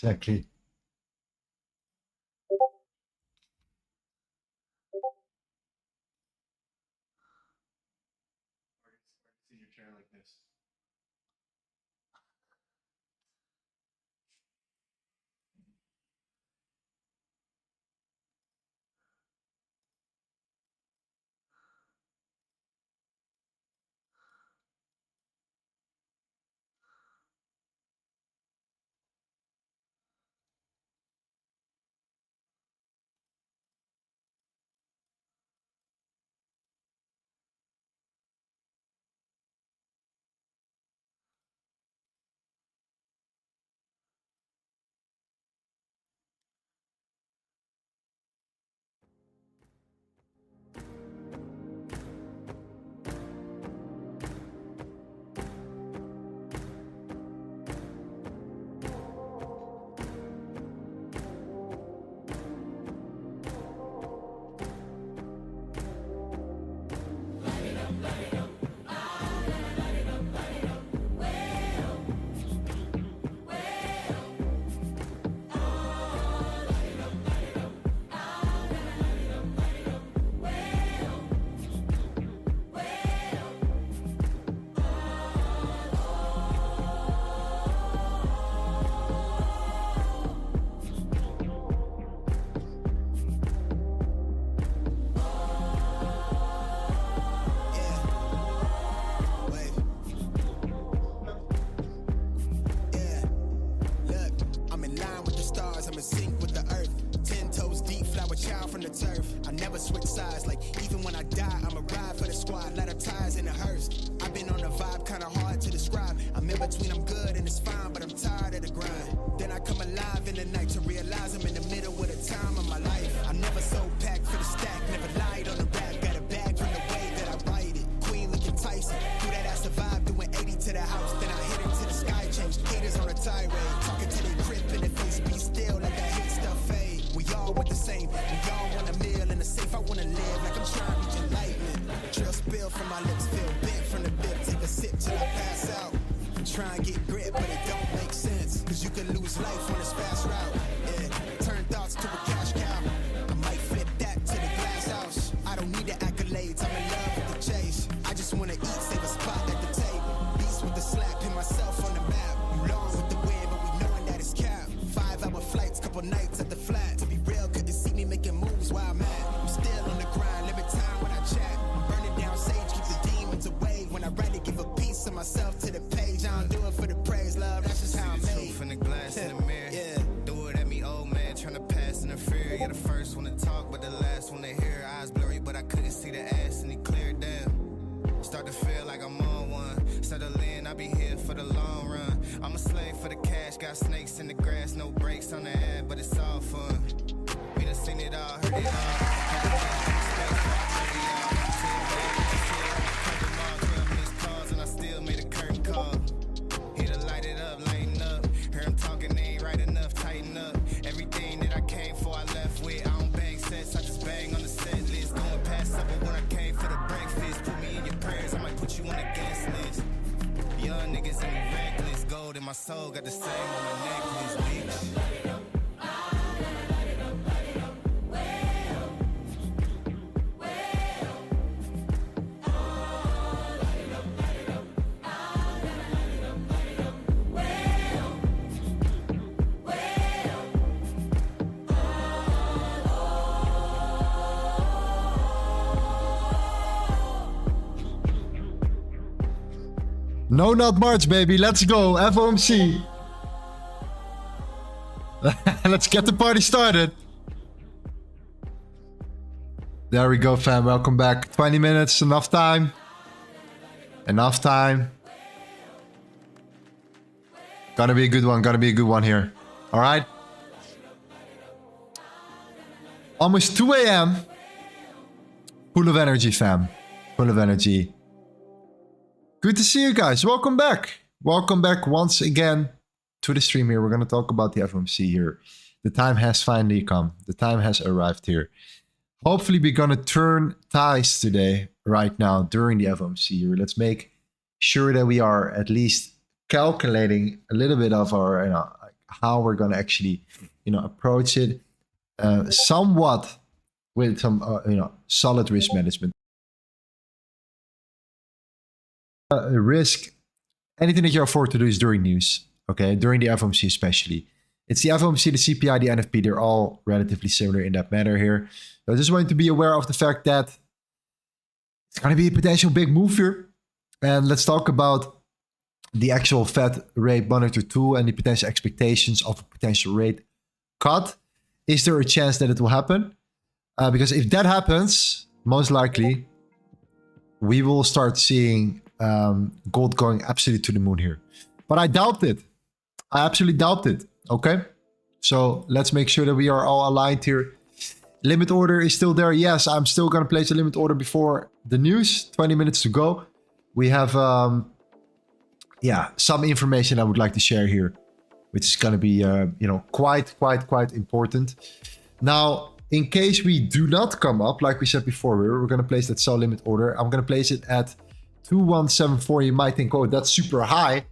Exactly. In your chair like this. No, not March, baby. Let's go. FOMC. Let's get the party started. There we go, fam. Welcome back. 20 minutes. Enough time. Enough time. Gonna be a good one. Gonna be a good one here. All right. Almost 2 a.m. Full of energy, fam. Full of energy. Good to see you guys. Welcome back. Welcome back once again to the stream here. We're going to talk about the FOMC here. The time has finally come. The time has arrived here. Hopefully we're going to turn ties today, right now, during the FOMC here. Let's make sure that we are at least calculating a little bit of our, how we're going to actually, approach it somewhat with some, solid risk management. Risk, anything that you afford to do is during news, okay? During the FOMC especially. It's the FOMC, the CPI, the NFP, they're all relatively similar in that matter here. So I just want to be aware of the fact that it's going to be a potential big move here. And let's talk about the actual Fed rate monitor tool and the potential expectations of a potential rate cut. Is there a chance that it will happen? Because if that happens, most likely we will start seeing gold going absolutely to the moon here. But I doubt it. I absolutely doubt it. Okay. So let's make sure that we are all aligned here. Limit order is still there. Yes, I'm still going to place a limit order before the news. 20 minutes to go. We have, some information I would like to share here, which is going to be, quite important. Now, in case we do not come up, like we said before, we're going to place that sell limit order. I'm going to place it at 2174. You might think, oh, that's super high.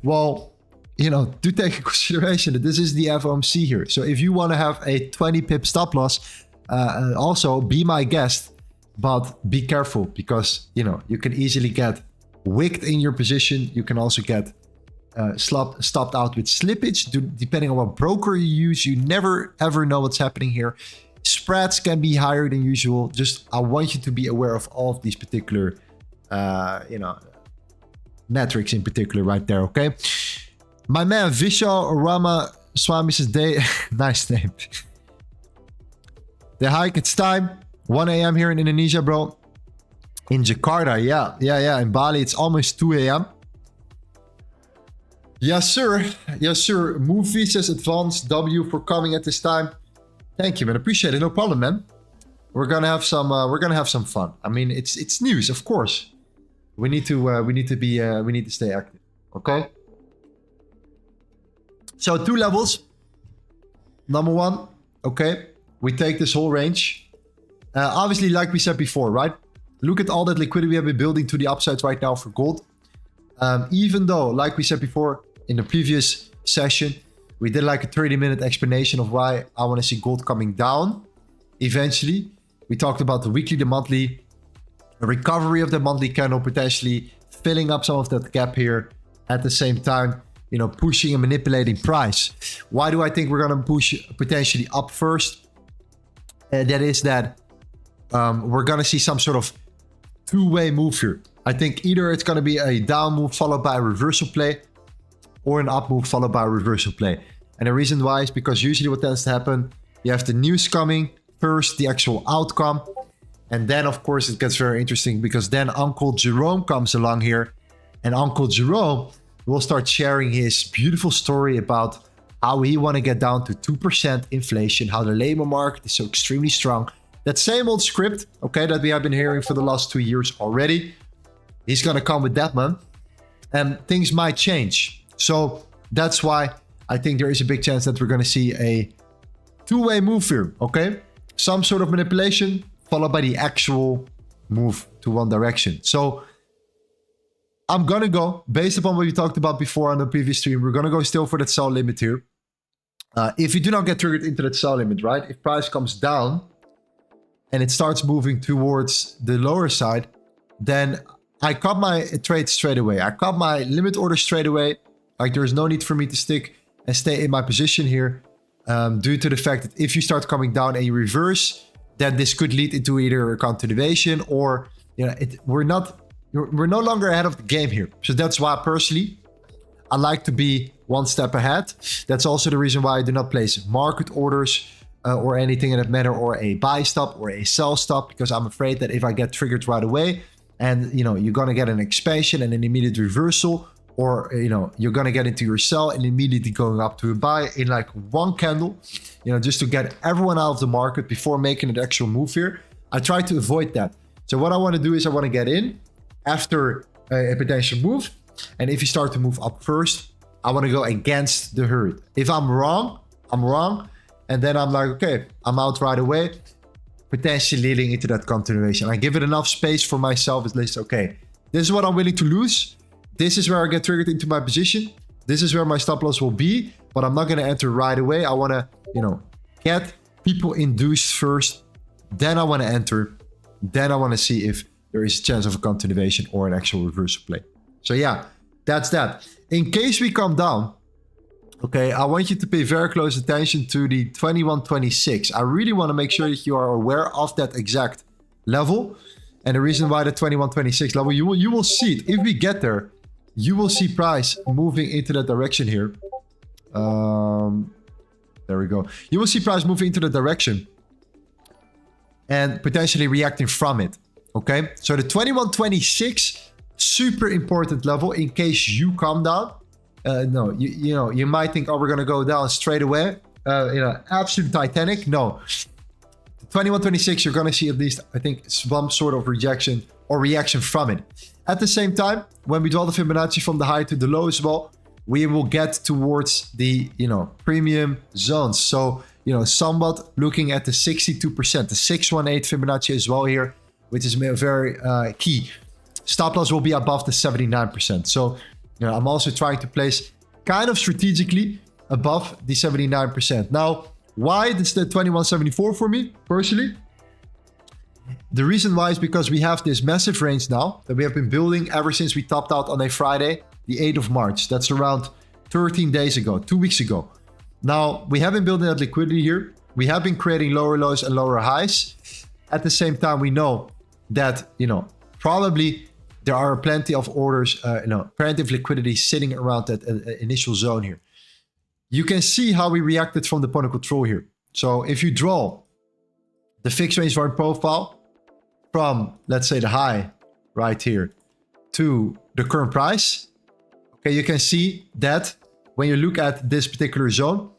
Well, do take into consideration that this is the FOMC here. So if you want to have a 20 pip stop loss, also be my guest, but be careful because, you can easily get wicked in your position. You can also get stopped out with slippage, depending on what broker you use. You never ever know what's happening here. Spreads can be higher than usual. Just, I want you to be aware of all of these particular, metrics in particular right there, okay? My man, Vishal Rama Swami says, nice name. The hike, it's time. 1 a.m. here in Indonesia, bro. In Jakarta, yeah. In Bali, it's almost 2 a.m. Yes, sir. Move says advanced W for coming at this time. Thank you, man. Appreciate it. No problem, man. We're gonna have some. Fun. I mean, it's news, of course. We need to stay active. Okay. So 2 levels. Number 1, okay. We take this whole range. Obviously, like we said before, right? Look at all that liquidity we have been building to the upside right now for gold. Even though, like we said before in the previous session, we did like a 30-minute explanation of why I want to see gold coming down. Eventually, we talked about the weekly, the monthly, a recovery of the monthly candle, potentially filling up some of that gap here at the same time, pushing and manipulating price. Why do I think we're going to push potentially up first? That is that we're going to see some sort of two-way move here. I think either it's going to be a down move followed by a reversal play or an up move followed by a reversal play. And the reason why is because usually what tends to happen, you have the news coming first, the actual outcome. And then, of course, it gets very interesting because then Uncle Jerome comes along here and Uncle Jerome will start sharing his beautiful story about how he want to get down to 2% inflation, how the labor market is so extremely strong. That same old script, okay, that we have been hearing for the last 2 years already. He's going to come with that, man. And things might change. So that's why I think there is a big chance that we're going to see a two-way move here, okay? Some sort of manipulation followed by the actual move to one direction. So I'm going to go, based upon what we talked about before on the previous stream, we're going to go still for that sell limit here. If you do not get triggered into that sell limit, right? If price comes down and it starts moving towards the lower side, then I cut my trade straight away. I cut my limit order straight away. Like there's no need for me to stick and stay in my position here due to the fact that if you start coming down and you reverse, then this could lead into either a continuation or, we're no longer ahead of the game here. So that's why personally, I like to be one step ahead. That's also the reason why I do not place market orders or anything in that matter, or a buy stop or a sell stop, because I'm afraid that if I get triggered right away and, you're going to get an expansion and an immediate reversal, or, you're going to get into your sell and immediately going up to a buy in like one candle, just to get everyone out of the market before making an actual move here. I try to avoid that. So what I want to do is I want to get in after a potential move. And if you start to move up first, I want to go against the herd. If I'm wrong, I'm wrong. And then I'm like, okay, I'm out right away, potentially leading into that continuation. I give it enough space for myself at least. Okay, this is what I'm willing to lose. This is where I get triggered into my position. This is where my stop loss will be. but I'm not going to enter right away. I want to, you know, get people induced first. Then I want to enter. Then I want to see if there is a chance of a continuation or an actual reversal play. So yeah, that's that. In case we come down, okay, I want you to pay very close attention to the 2126. I really want to make sure that you are aware of that exact level. And the reason why the 2126 level, you will see it. If we get there, you will see price moving into that direction here. There we go. You will see price moving into the direction and potentially reacting from it. Okay, so the 2126, super important level in case you come down. No, you know, you might think, oh, we're gonna go down straight away. You know, absolute Titanic. No, 2126, you're gonna see at least, I think, some sort of rejection or reaction from it. At the same time, when we draw the Fibonacci from the high to the low as well, we will get towards the, you know, premium zones. So, you know, somewhat looking at the 62%, the 618 Fibonacci as well here, which is very key. Stop loss will be above the 79%. So, you know, I'm also trying to place kind of strategically above the 79%. Now, why is the 2174 for me personally? The reason why is because we have this massive range now that we have been building ever since we topped out on a Friday, the 8th of March. That's around 13 days ago, 2 weeks ago. Now, we have been building that liquidity here. We have been creating lower lows and lower highs. At the same time, we know that, you know, probably there are plenty of orders, you know, plenty of liquidity sitting around that initial zone here. You can see how we reacted from the point of control here. So if you draw the fixed range volume profile from, let's say, the high right here to the current price, okay, you can see that when you look at this particular zone,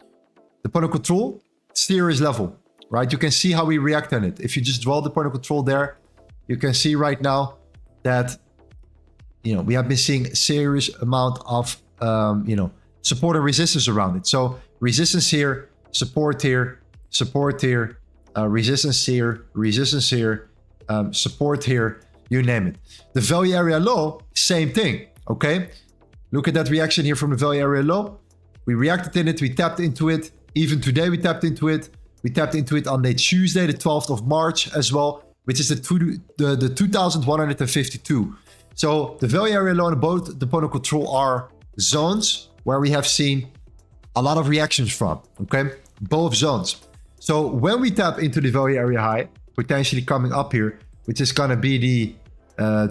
the point of control steer is level, right? You can see how we react on it. If you just draw the point of control there, you can see right now that, you know, we have been seeing a serious amount of, you know, support and resistance around it. So resistance here, support here, resistance here, support here, you name it. The value area low, same thing, okay? Look at that reaction here from the value area low. We reacted in it, we tapped into it. Even today we tapped into it. We tapped into it on the Tuesday, the 12th of March as well, which is the 2152. So the value area low and both the point of control are zones where we have seen a lot of reactions from, okay? Both zones. So when we tap into the value area high, potentially coming up here, which is gonna be the,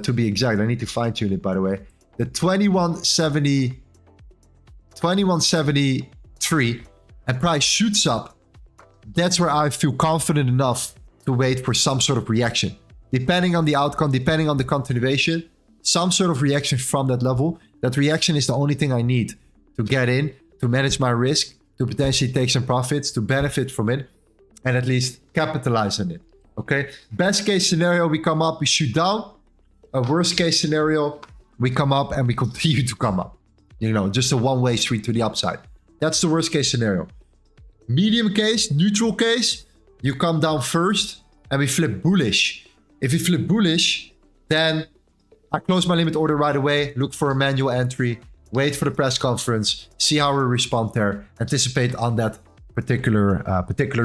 to be exact, I need to fine tune it by the way, the 2173, and price shoots up, that's where I feel confident enough to wait for some sort of reaction. Depending on the outcome, depending on the continuation, some sort of reaction from that level. That reaction is the only thing I need to get in, to manage my risk, to potentially take some profits, to benefit from it, and at least capitalize on it, okay? Best case scenario, we come up, we shoot down. A worst case scenario, we come up and we continue to come up. You know, just a one-way street to the upside. That's the worst case scenario. Medium case, neutral case, you come down first and we flip bullish. If we flip bullish, then I close my limit order right away, look for a manual entry, wait for the press conference, see how we respond there, anticipate on that particular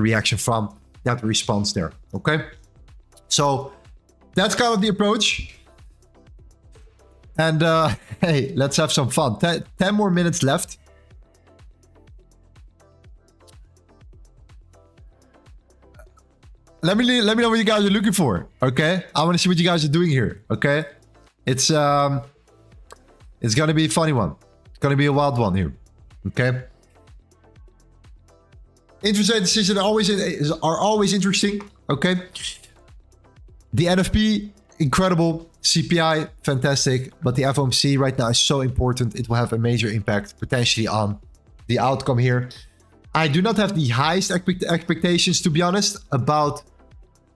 reaction from that response there, okay? So that's kind of the approach. And hey, let's have some fun. 10 more minutes left. Let me know what you guys are looking for, okay? I want to see what you guys are doing here, okay? It's gonna be a funny one. It's gonna be a wild one here, okay? Interest rate decisions are always interesting, okay? The NFP, incredible. CPI, fantastic. But the FOMC right now is so important. It will have a major impact potentially on the outcome here. I do not have the highest expectations, to be honest, about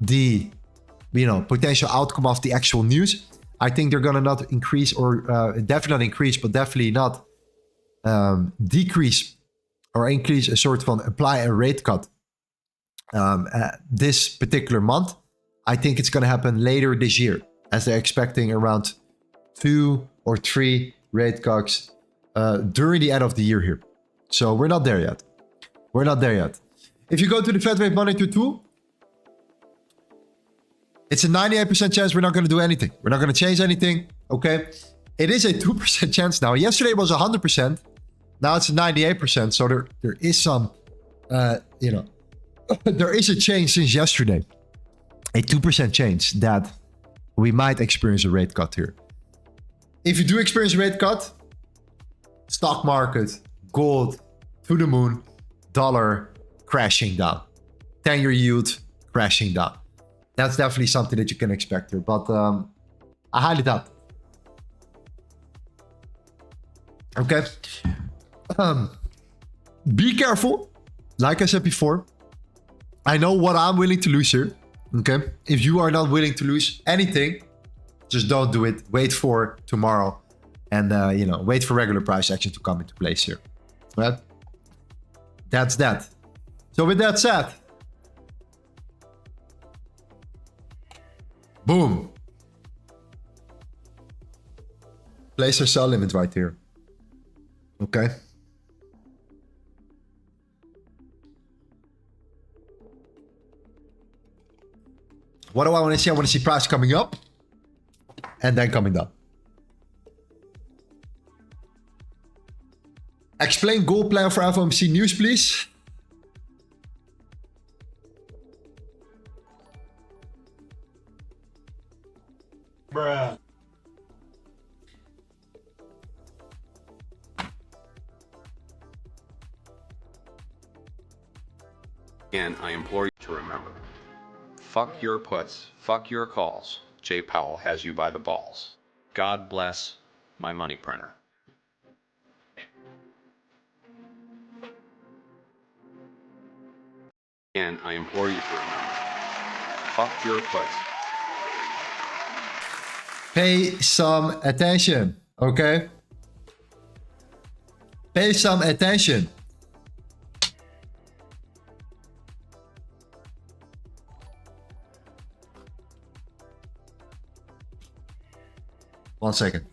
the, you know, potential outcome of the actual news. I think they're gonna not increase or definitely not increase, but definitely not decrease or increase a sort of apply a rate cut this particular month. I think it's gonna happen later this year, as they're expecting around 2 or 3 rate cuts during the end of the year here. So we're not there yet. We're not there yet. If you go to the Fed Wave Monitor tool, it's a 98% chance we're not going to do anything. We're not going to change anything. Okay. It is a 2% chance now. Yesterday it was 100%. Now it's 98%. So there is some, you know, there is a change since yesterday. A 2% change that we might experience a rate cut here. If you do experience a rate cut, stock market, gold, to the moon, dollar crashing down. 10-year yield crashing down. That's definitely something that you can expect here. But I highly doubt it. Okay. Be careful. Like I said before, I know what I'm willing to lose here. Okay. If you are not willing to lose anything, just don't do it. Wait for tomorrow. And, you know, wait for regular price action to come into place here. Right? That's that. So with that said, boom. Place our sell limit right here. Okay. What do I want to see? I want to see price coming up and then coming down. Explain goal plan for FOMC news, please. Bruh. And I implore you to remember, fuck your puts, fuck your calls. Jay Powell has you by the balls. God bless my money printer. And I implore you to remember, fuck your puts. Pay some attention, okay? Pay some attention. One second.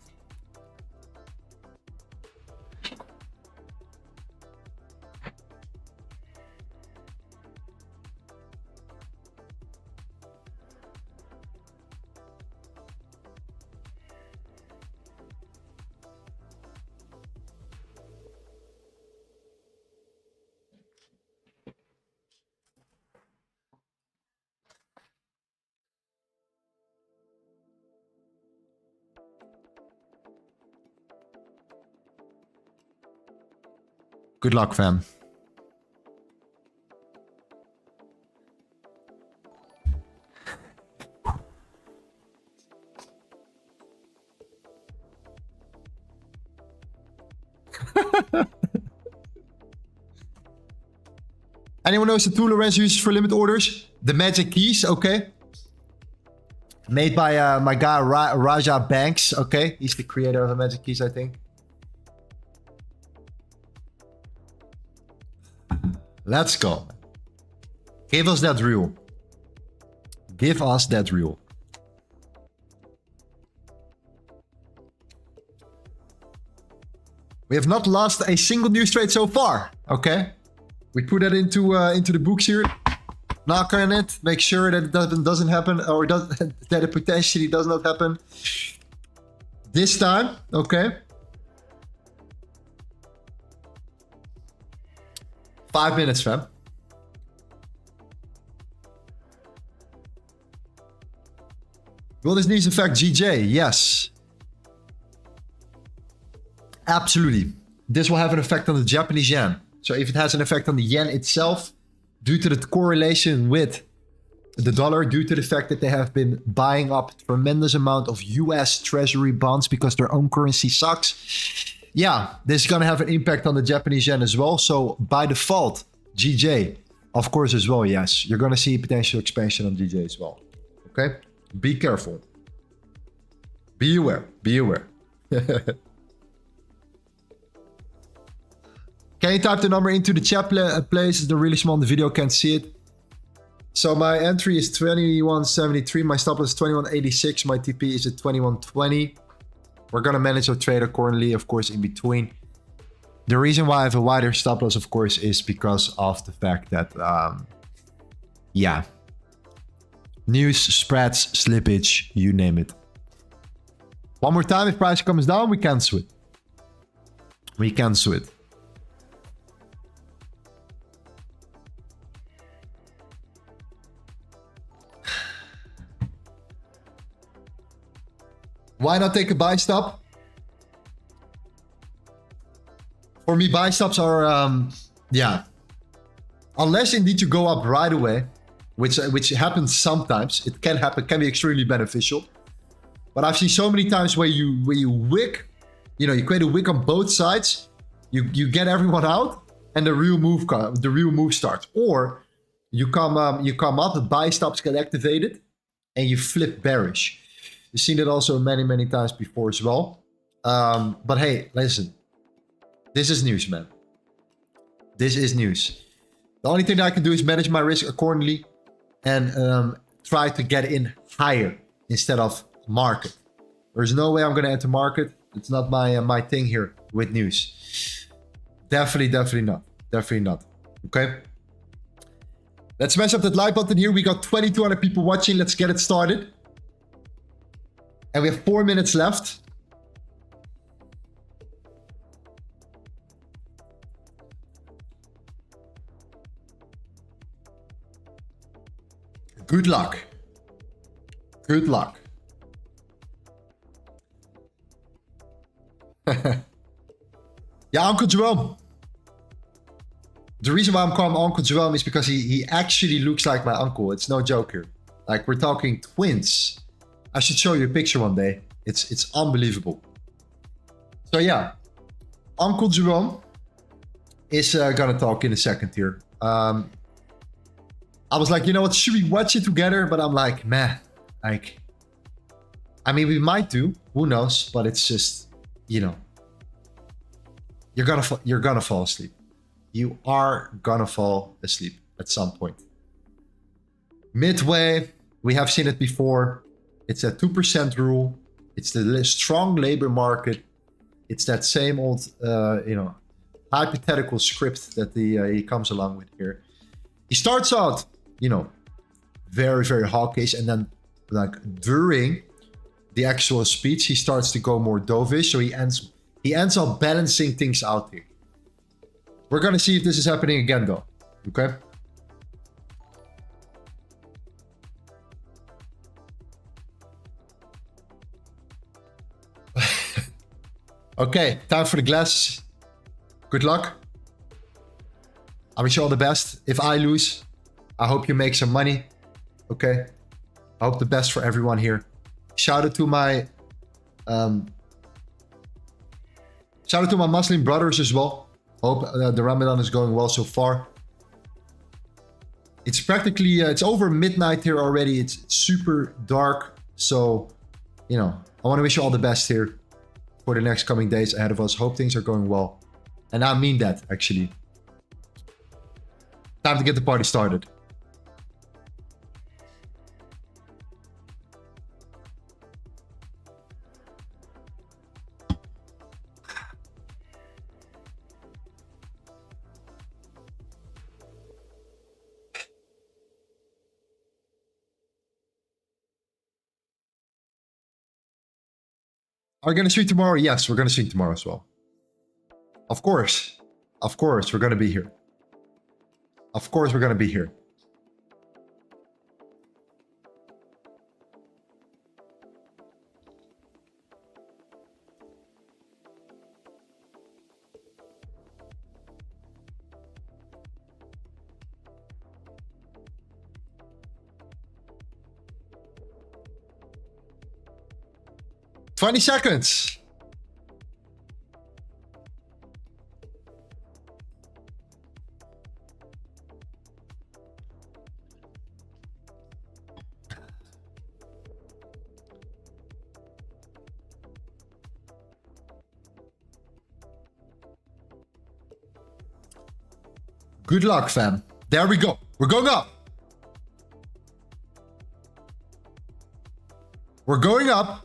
Good luck, fam. Anyone knows the tool Lorenzo uses for limit orders? The magic keys, okay. Made by my guy Raja Banks, okay. He's the creator of the magic keys, I think. Let's go. Give us that reel. Give us that reel. We have not lost a single news trade so far. Okay. We put that into the books here. Knock on it. Make sure that it doesn't happen, or that it potentially does not happen this time. Okay. 5 minutes, fam. Will this news affect GJ? Yes. Absolutely. This will have an effect on the Japanese yen. So if it has an effect on the yen itself, due to the correlation with the dollar, due to the fact that they have been buying up tremendous amount of US treasury bonds because their own currency sucks. Yeah, this is going to have an impact on the Japanese yen as well. So by default, GJ, of course, as well, yes. You're going to see potential expansion on GJ as well. Okay? Be careful. Be aware. Be aware. Can you type the number into the chat, please? It's really small on the video, can't see it. So my entry is 2173. My stop loss is 2186. My TP is at 2120. We're going to manage our trade accordingly, of course, in between. The reason why I have a wider stop loss, of course, is because of the fact that, yeah, news, spreads, slippage, you name it. One more time, if price comes down, we cancel it. We cancel it. Why not take a buy stop? For me, buy stops are, yeah. Unless indeed you go up right away, which happens sometimes. It can happen, can be extremely beneficial. But I've seen so many times where you wick, you know, you create a wick on both sides, you get everyone out, and the real move starts. Or you come up, the buy stops get activated, and you flip bearish. You've seen it also many times before as well. But hey, listen. This is news, man. This is news. The only thing that I can do is manage my risk accordingly and try to get in higher instead of market. There's no way I'm going to enter market. It's not my thing here with news. Definitely not. Definitely not. Okay. Let's smash up that like button here. We got 2,200 people watching. Let's get it started. And we have 4 minutes left. Good luck. Good luck. Yeah, Uncle Jerome. The reason why I'm calling him Uncle Jerome is because he actually looks like my uncle. It's no joke here. Like, we're talking twins. I should show you a picture one day. It's unbelievable. So yeah, Uncle Jerome is gonna talk in a second here. I was like, you know what, should we watch it together? But I'm like, man, like, I mean, we might do, who knows? But it's just, you know, you're gonna fall asleep. You are gonna fall asleep at some point. Midway, we have seen it before. It's a 2% rule. It's the strong labor market. It's that same old, you know, hypothetical script that he comes along with here. He starts out, you know, very hawkish, and then like during the actual speech, he starts to go more dovish. So he ends up balancing things out here. We're gonna see if this is happening again, though. Okay. Okay, time for the glasses. Good luck. I wish you all the best. If I lose, I hope you make some money. Okay. I hope the best for everyone here. Shout out to my Muslim brothers as well. Hope the Ramadan is going well so far. It's practically it's over midnight here already. It's super dark. So, you know, I want to wish you all the best here for the next coming days ahead of us. Hope things are going well. And I mean that, actually. Time to get the party started. Are we going to stream tomorrow? Yes, we're going to stream tomorrow as well. Of course. Of course, we're going to be here. Of course, we're going to be here. "20 seconds. Good luck, fam. There we go. We're going up. We're going up.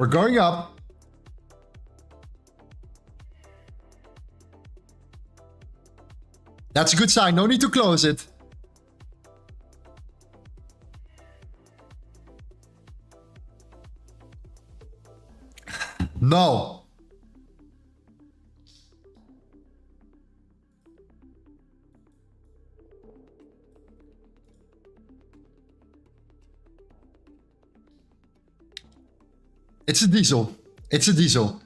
We're going up. That's a good sign. No need to close it. No. It's a diesel. It's a diesel.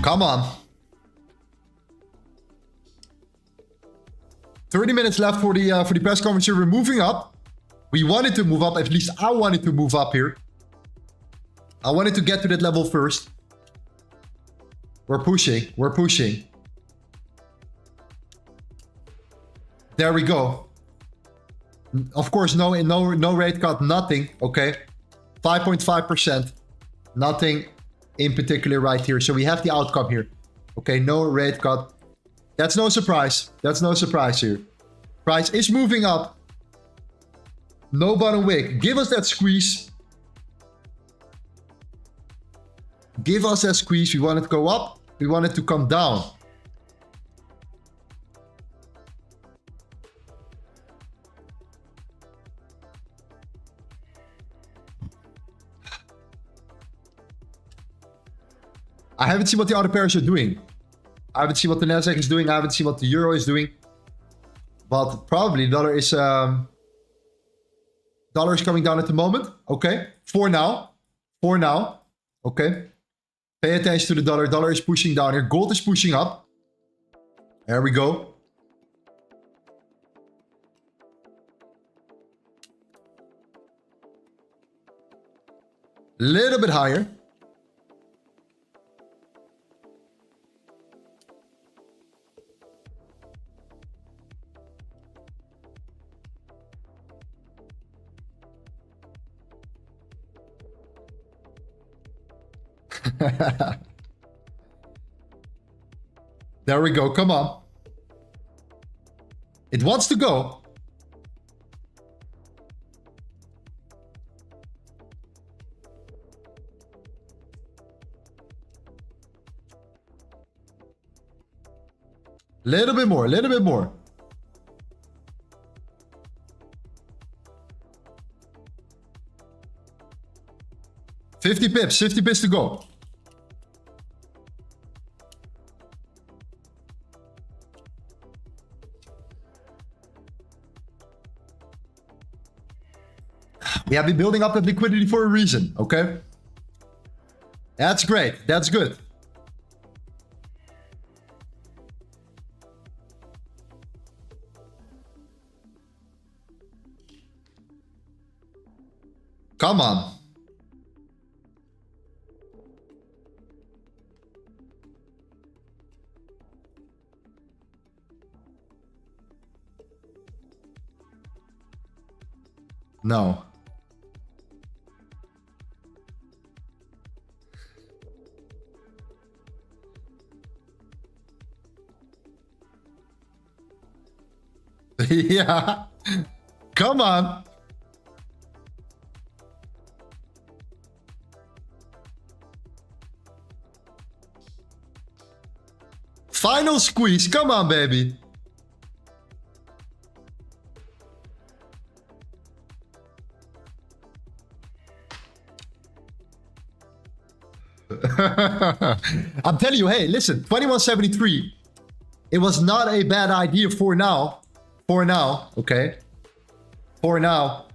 Come on. 30 minutes left for the press conference. We're moving up. We wanted to move up. At least I wanted to move up here. I wanted to get to that level first. We're pushing. We're pushing. There we go. Of course, no rate cut, nothing. Okay, 5.5%. Nothing in particular right here. So we have the outcome here. Okay, no rate cut. That's no surprise. That's no surprise here. Price is moving up. No bottom wick. Give us that squeeze. Give us that squeeze. We want it to go up. We want it to come down. I haven't seen what the other pairs are doing. I haven't seen what the Nasdaq is doing. I haven't seen what the Euro is doing. But probably dollar is coming down at the moment. Okay. For now. For now. Okay. Pay attention to the dollar. Dollar is pushing down here. Gold is pushing up. There we go. Little bit higher. There we go. Come on. It wants to go. Little bit more. Little bit more. $50 pips. 50 pips to go. We have been building up that liquidity for a reason, okay? That's great. That's good. Come on. No. Yeah. Come on. Final squeeze. Come on, baby. I'm telling you, hey, listen, 2173. It was not a bad idea for now. For now, okay? For now.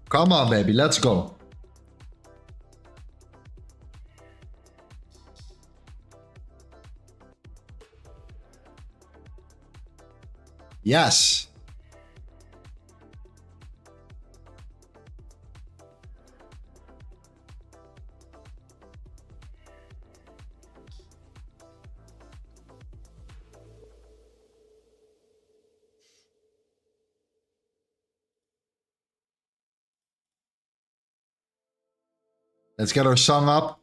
Come on, baby. Let's go. Yes. Let's get our song up.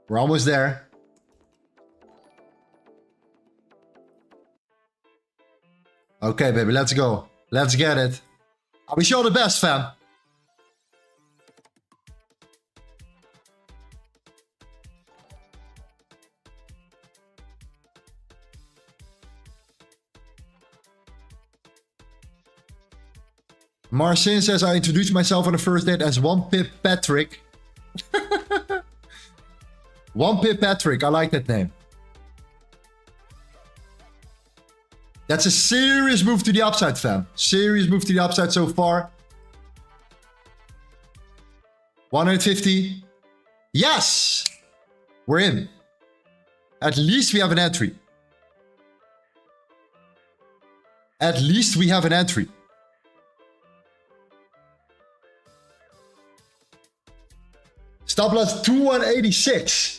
We're almost there. Okay, baby, let's go. Let's get it. I wish you all the best, fam. Marcin says, I introduced myself on the first date as 1 Pip Patrick. 1 Pip Patrick, I like that name. That's a serious move to the upside, fam. Serious move to the upside so far. 150. Yes! We're in. At least we have an entry. At least we have an entry. Stop loss 2186.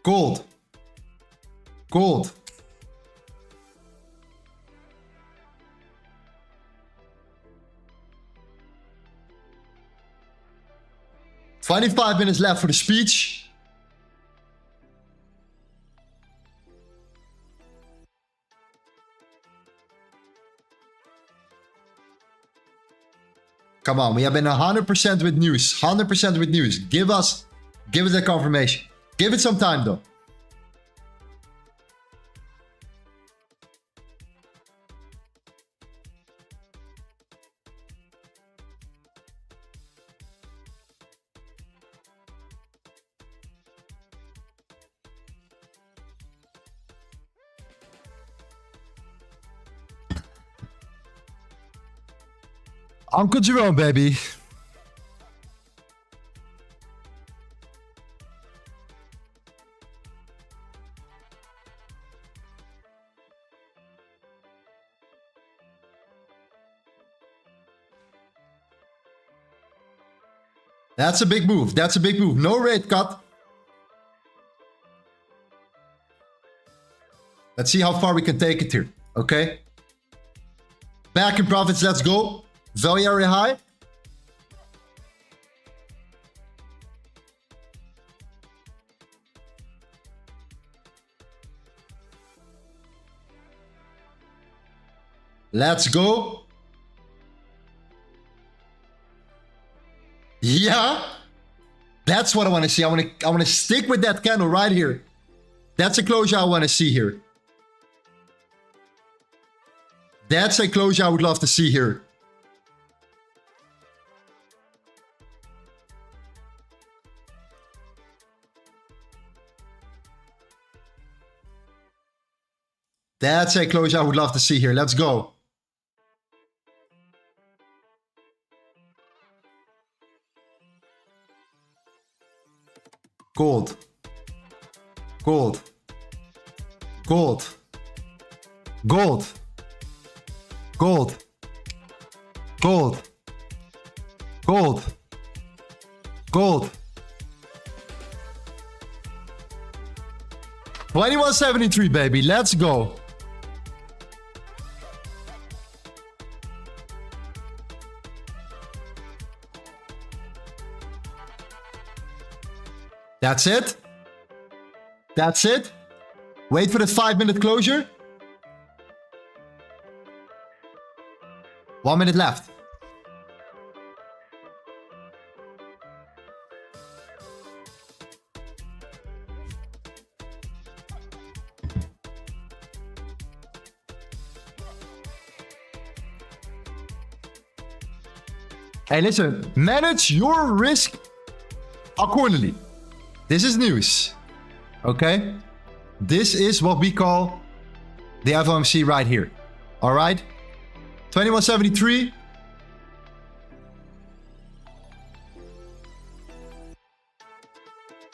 Gold. Gold. "25 minutes left for the speech." Come on, we have been 100% with news. 100% with news. Give us that confirmation. Give it some time though. Uncle Jerome, baby. That's a big move. That's a big move. No rate cut. Let's see how far we can take it here. Okay. Back in profits. Let's go. Value area high. Let's go. Yeah. That's what I want to see. I want to stick with that candle right here. That's a closure I want to see here. That's a closure I would love to see here. That's a closure I would love to see here. Let's go. Gold. Gold. Gold. Gold. Gold. Gold. Gold. Gold. 2173, baby. Let's go. That's it. That's it. Wait for the 5-minute closure. 1 minute left. Hey, listen, manage your risk accordingly. This is news, okay? This is what we call the FOMC right here, all right? 2173.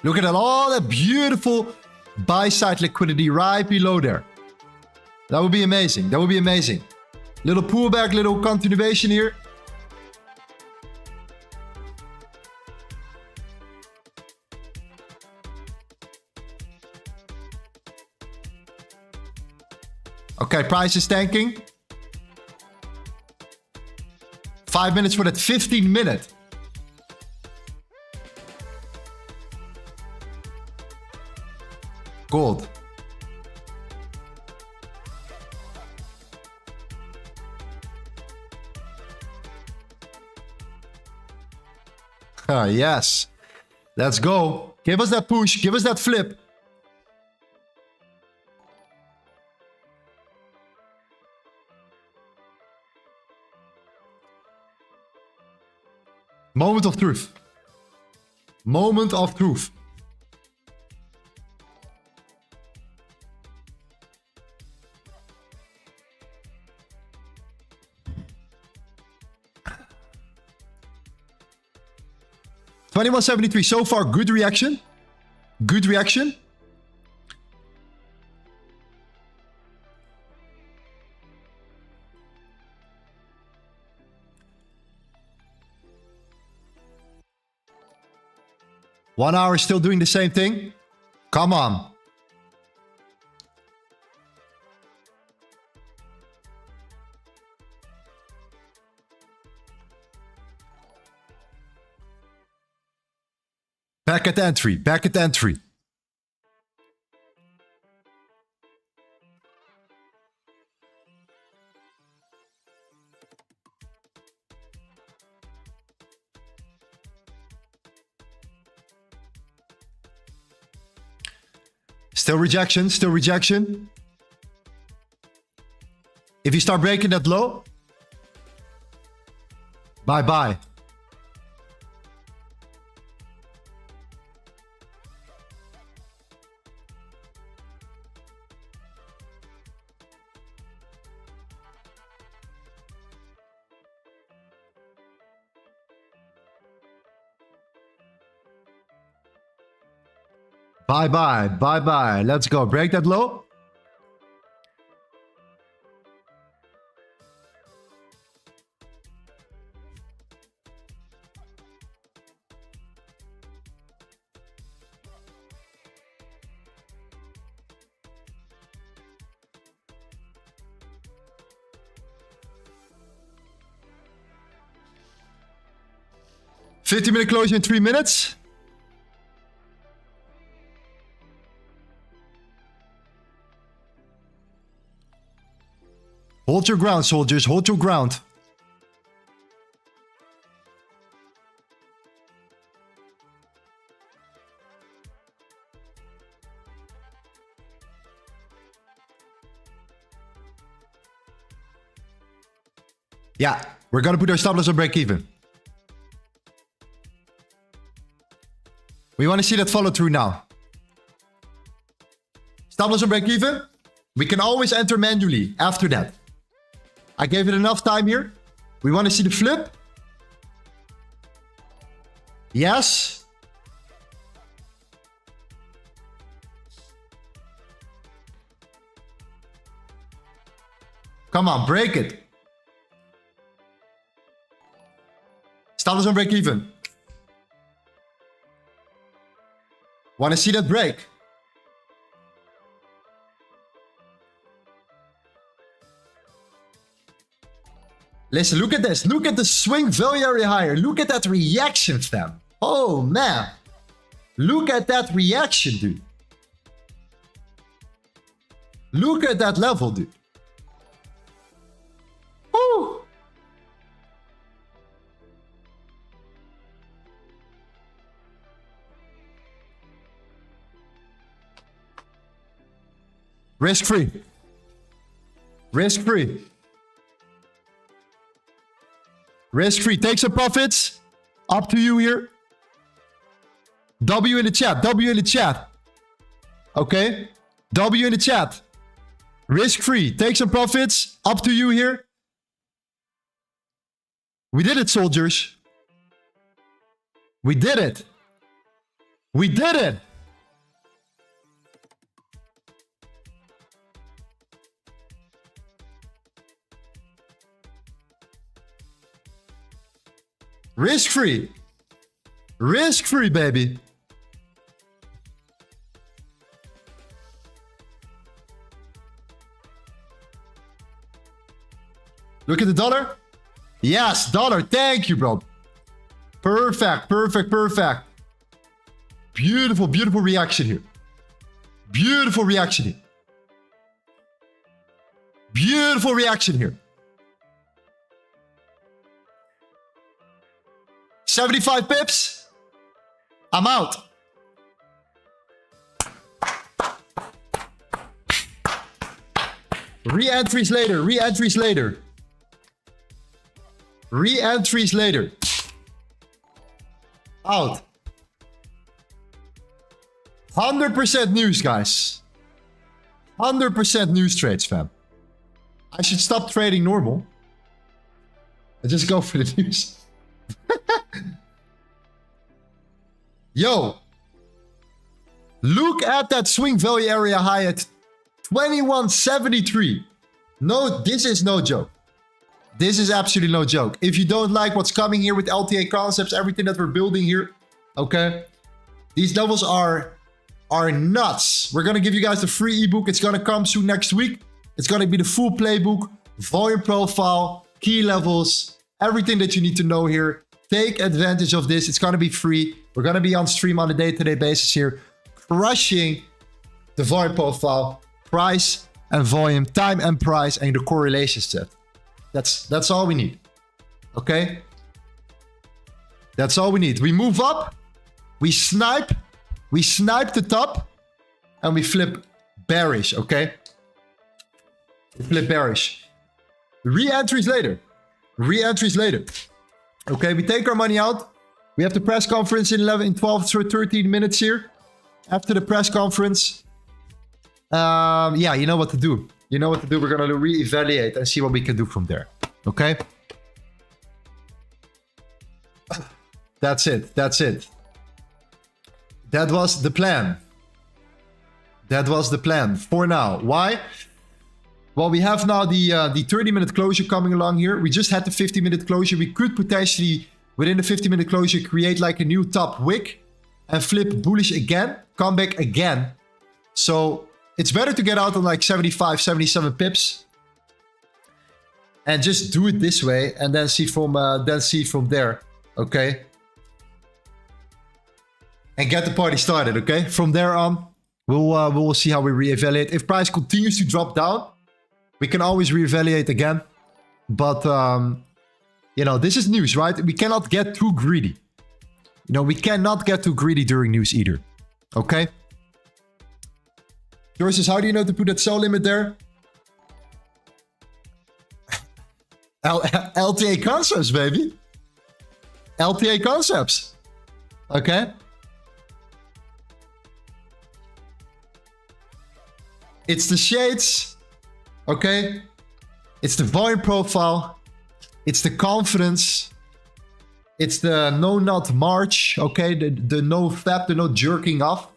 Look at that, all that beautiful buy-side liquidity right below there. That would be amazing, that would be amazing. Little pullback, little continuation here. Okay, price is tanking. 5 minutes for that 15 minute. Gold. Yes. Let's go. Give us that push. Give us that flip. Moment of truth. Moment of truth. $21.73 so far. Good reaction. Good reaction. One hour still doing the same thing. Come on. Back at entry. Back at entry. Still rejection, still rejection. If you start breaking that low, bye-bye. Bye-bye, bye-bye. Let's go. Break that low. $50-minute closure in 3 minutes. Hold your ground, soldiers. Hold your ground. Yeah, we're gonna put our stop loss on break even. We want to see that follow through now. Stop loss on break even. We can always enter manually after that. I gave it enough time here. We want to see the flip. Yes. Come on, break it. Stop loss on break even. Want to see that break? Listen, look at this. Look at the swing value area higher. Look at that reaction, fam. Oh, man. Look at that reaction, dude. Look at that level, dude. Woo. Risk-free. Risk-free. Risk-free. Take some profits. Up to you here. W in the chat. W in the chat. Okay? W in the chat. Risk-free. Take some profits. Up to you here. We did it, soldiers. We did it. We did it. Risk-free. Risk-free, baby. Look at the dollar. Yes, dollar. Thank you, bro. Perfect, perfect, perfect. Beautiful, beautiful reaction here. Beautiful reaction here. Beautiful reaction here. 75 pips. I'm out. Re-entries later. Re-entries later. Re-entries later. Out. 100% news, guys. 100% news trades, fam. I should stop trading normal and just go for the news. Yo. Look at that swing value area high at 2173. No, this is no joke. This is absolutely no joke. If you don't like what's coming here with LTA concepts, everything that we're building here, okay? These levels are nuts. We're going to give you guys the free ebook. It's going to come soon next week. It's going to be the full playbook, volume profile, key levels, everything that you need to know here. Take advantage of this. It's going to be free. We're going to be on stream on a day-to-day basis here, crushing the volume profile, price and volume, time and price, and the correlation set. That's all we need. Okay? That's all we need. We move up, we snipe the top, and we flip bearish, okay? We flip bearish. Re-entries later. Re-entries later. Okay, we take our money out. We have the press conference in 12 or 13 minutes here. After the press conference, yeah, you know what to do. You know what to do. We're going to re-evaluate and see what we can do from there. Okay? That's it. That's it. That was the plan. That was the plan for now. Why? Well, we have now the 30-minute closure coming along here. We just had the 50-minute closure. We could potentially, within the 50-minute closure, create like a new top wick and flip bullish again, come back again. So it's better to get out on like 75, 77 pips and just do it this way and then see from there, okay? And get the party started, okay? From there on, we'll see how we reevaluate. If price continues to drop down, we can always reevaluate again. But, you know, this is news, right? We cannot get too greedy. You know, we cannot get too greedy during news either. Okay? George says, how do you know to put that sell limit there? LTA concepts, baby. LTA concepts. Okay? It's the shades. Okay? It's the volume profile. It's the confidence. It's the no nut march. Okay? The no fap, the no jerking off.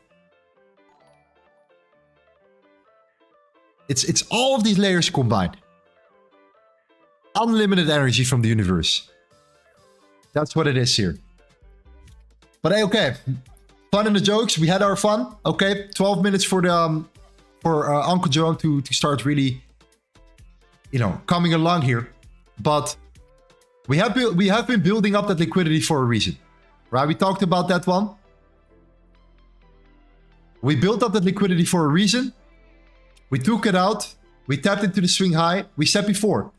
It's all of these layers combined. Unlimited energy from the universe. That's what it is here. But hey, okay. Fun in the jokes. We had our fun. Okay, 12 minutes for the Uncle Jerome to start really, you know, coming along here. But we have been building up that liquidity for a reason, right? We talked about that one. We built up that liquidity for a reason. We took it out. We tapped into the swing high. We said before,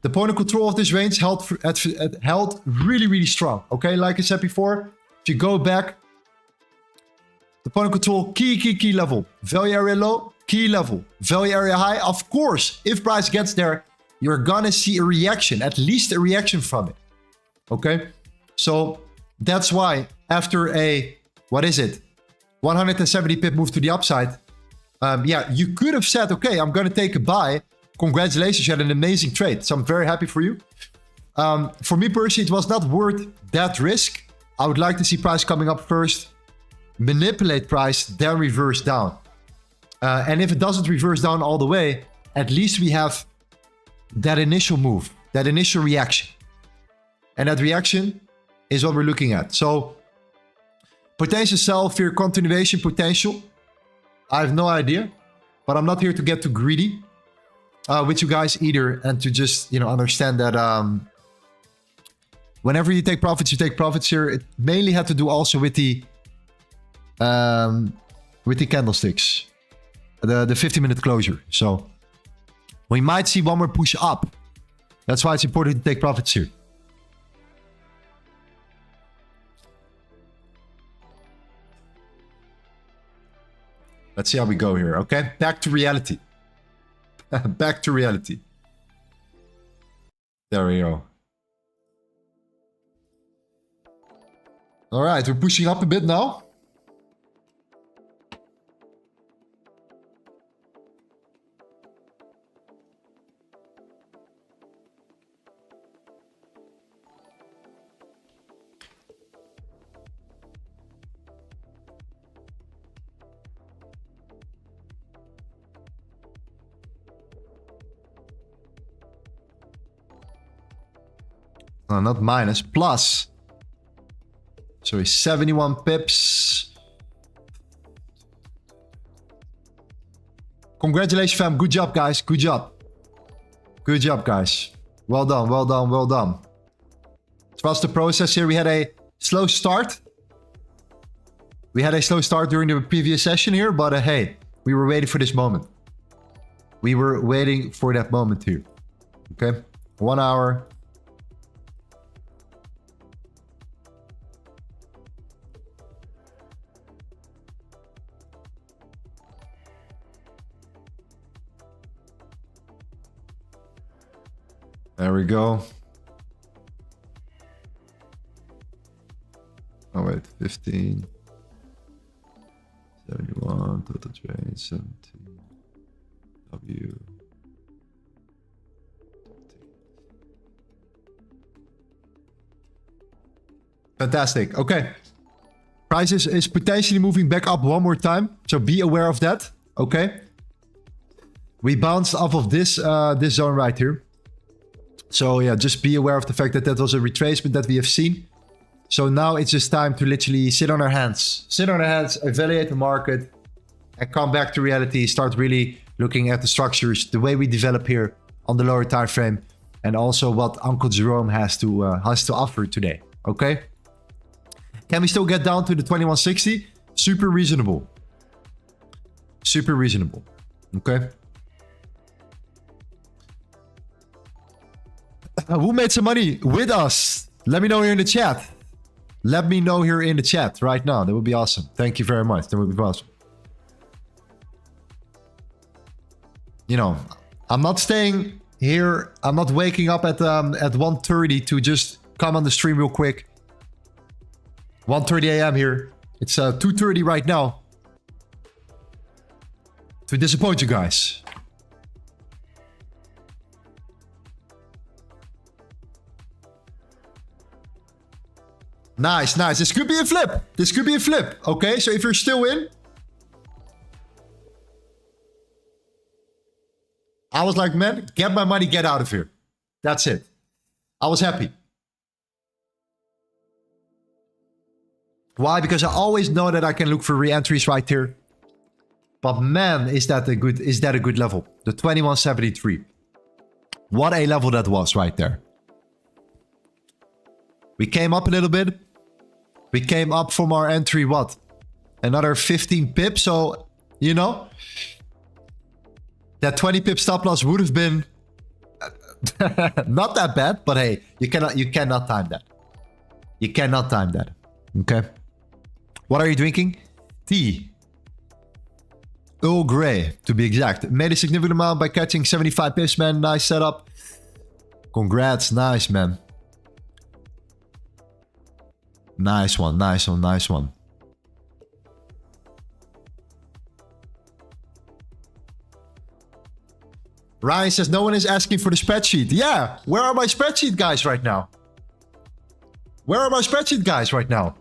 the point of control of this range held really, really strong. Okay, like I said before, if you go back, the point of control, key level, value area low, key level, value area high. Of course, if price gets there, you're gonna see a reaction, at least a reaction from it. Okay, so that's why after a, what is it, 170 pip move to the upside, yeah, you could have said, okay, I'm gonna take a buy. Congratulations, you had an amazing trade. So I'm very happy for you. For me personally, it was not worth that risk. I would like to see price coming up first, manipulate price, then reverse down. And if it doesn't reverse down all the way, at least we have that initial move, that initial reaction. And that reaction is what we're looking at. So potential sell, fear continuation, potential. I have no idea, but I'm not here to get too greedy with you guys either, and to just, you know, understand that Whenever you take profits, you take profits here. It mainly had to do also with the candlesticks, the 50-minute closure. So we might see one more push up. That's why it's important to take profits here. Let's see how we go here, okay? Back to reality. Back to reality. There we go. All right, we're pushing up a bit now. No, not minus, plus. Sorry, 71 pips. Congratulations, fam. Good job, guys. Good job. Good job, guys. Well done, well done, well done. Trust the process here. We had a slow start. We had a slow start during the previous session here, but hey, we were waiting for this moment. We were waiting for that moment here. Okay, 1 hour. There we go. Oh wait, 15. 71, total trade, 17. W. Fantastic. Okay. Price is potentially moving back up one more time. So be aware of that. Okay. We bounced off of this this zone right here. So yeah, just be aware of the fact that that was a retracement that we have seen. So now it's just time to literally sit on our hands. Sit on our hands, evaluate the market, and come back to reality. Start really looking at the structures, the way we develop here on the lower time frame, and also what Uncle Jerome has to offer today. Okay? Can we still get down to the 2160? Super reasonable. Super reasonable. Okay? Who made some money with us? Let me know here in the chat. Let me know here in the chat right now. That would be awesome. Thank you very much. That would be awesome. You know, I'm not staying here. I'm not waking up at 1:30 to just come on the stream real quick. 1:30 a.m. here. It's 2:30 right now. To disappoint you guys. Nice, nice. This could be a flip. This could be a flip. Okay, so if you're still in. I was like, man, get my money, get out of here. That's it. I was happy. Why? Because I always know that I can look for re-entries right here. But man, is that a good level? The 2173. What a level that was right there. We came up a little bit. We came up from our entry, what? Another 15 pips. So, you know, that 20 pip stop loss would have been not that bad. But hey, you cannot time that. You cannot time that. Okay. What are you drinking? Tea. Earl Grey, to be exact. Made a significant amount by catching 75 pips, man. Nice setup. Congrats. Nice, man. Nice one, nice one, nice one. Ryan says no one is asking for the spreadsheet. Yeah, where are my spreadsheet guys right now? Where are my spreadsheet guys right now?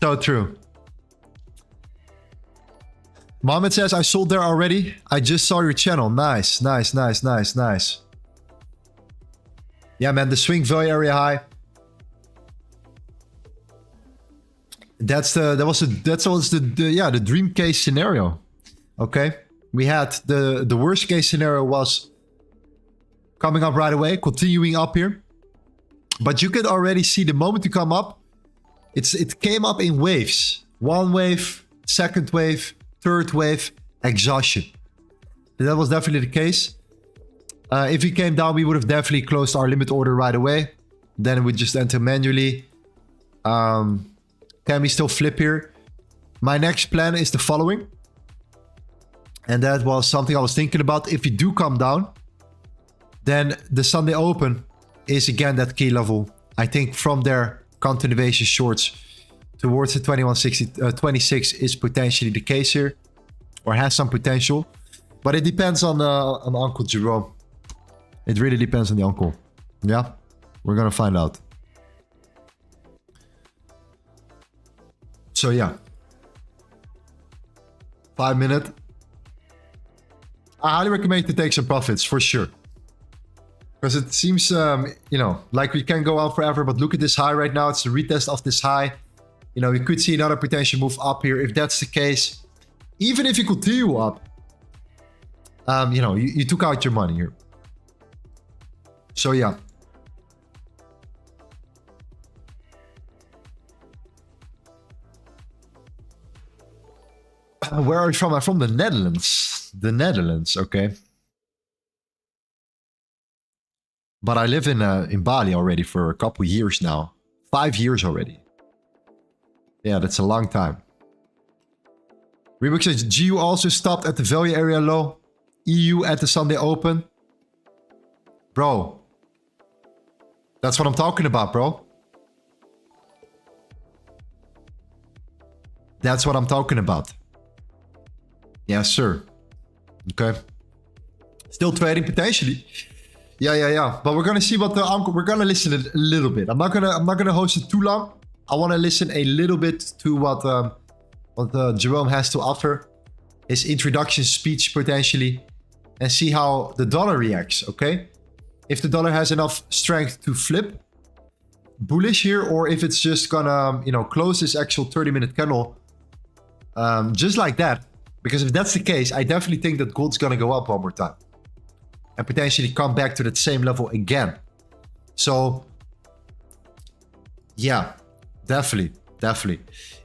So true. Mohammed says I sold there already. I just saw your channel. Nice, nice, nice, nice, nice. Yeah, man, the swing very area high. That was the dream case scenario. Okay, we had the worst case scenario was coming up right away, continuing up here. But you can already see the moment to come up, it came up in waves. One wave, second wave, third wave, exhaustion. That was definitely the case. If we came down, we would have definitely closed our limit order right away. Then we just enter manually. Can we still flip here? My next plan is the following. And that was something I was thinking about. If you do come down, then the Sunday open is again that key level. I think from there, continuation shorts towards the 26 is potentially the case here. Or has some potential. But it depends on Uncle Jerome. It really depends on the uncle. Yeah, we're gonna find out. So yeah. 5 minute. I highly recommend you to take some profits for sure. Because it seems, you know, like we can go on forever, but look at this high right now. It's the retest of this high. You know, we could see another potential move up here. If that's the case, even if you continue up, you know, you took out your money here. So yeah. Where are you from? I'm from the Netherlands. The Netherlands, okay. But I live in Bali already for a couple years now. 5 years already. Yeah, that's a long time. Reebok says GU also stopped at the value area low. EU at the Sunday open. Bro. That's what I'm talking about, bro. That's what I'm talking about. Yes, sir. Okay. Still trading potentially. Yeah. But we're gonna see what the uncle. We're gonna listen a little bit. I'm not gonna host it too long. I want to listen a little bit to what Jerome has to offer, his introduction speech potentially, and see how the dollar reacts. Okay, if the dollar has enough strength to flip bullish here, or if it's just gonna, you know, close this actual 30-minute candle just like that. Because if that's the case, I definitely think that gold's gonna go up one more time and potentially come back to that same level again. So yeah, definitely.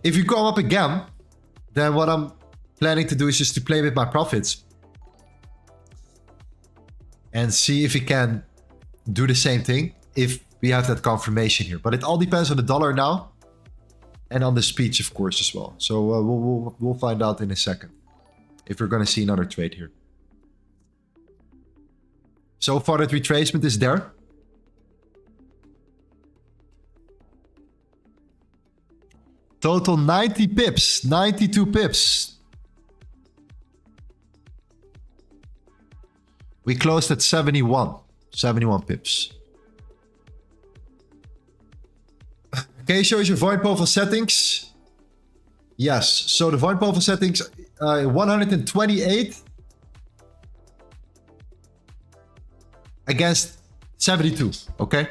If you come up again, then what I'm planning to do is just to play with my profits and see if we can do the same thing if we have that confirmation here. But it all depends on the dollar now and on the speech, of course, as well. So we'll find out in a second if we're going to see another trade here. So far, that retracement is there. Total 90 pips, 92 pips. We closed at 71 pips. Okay, shows your void profile settings. Yes, so the void profile settings, 128 against 72, okay?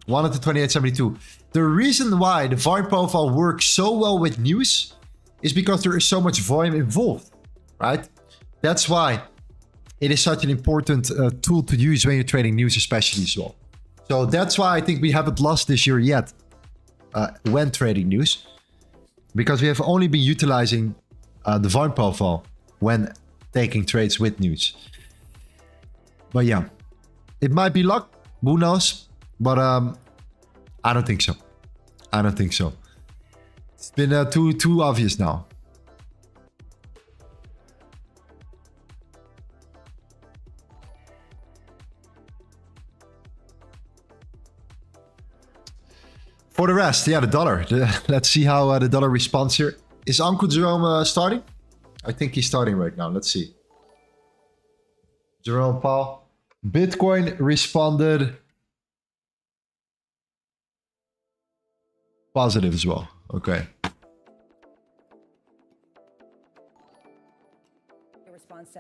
128, 72. The reason why the void profile works so well with news is because there is so much volume involved, right? That's why it is such an important tool to use when you're trading news, especially as well. So that's why I think we haven't lost this year yet when trading news, because we have only been utilizing the void profile when taking trades with news. But yeah, it might be luck, who knows? But I don't think so. I don't think so. It's been too obvious now. For the rest, yeah, the dollar. Let's see how the dollar responds here. Is Uncle Jerome starting? I think he's starting right now. Let's see. Jerome Powell. Bitcoin responded positive as well. Okay.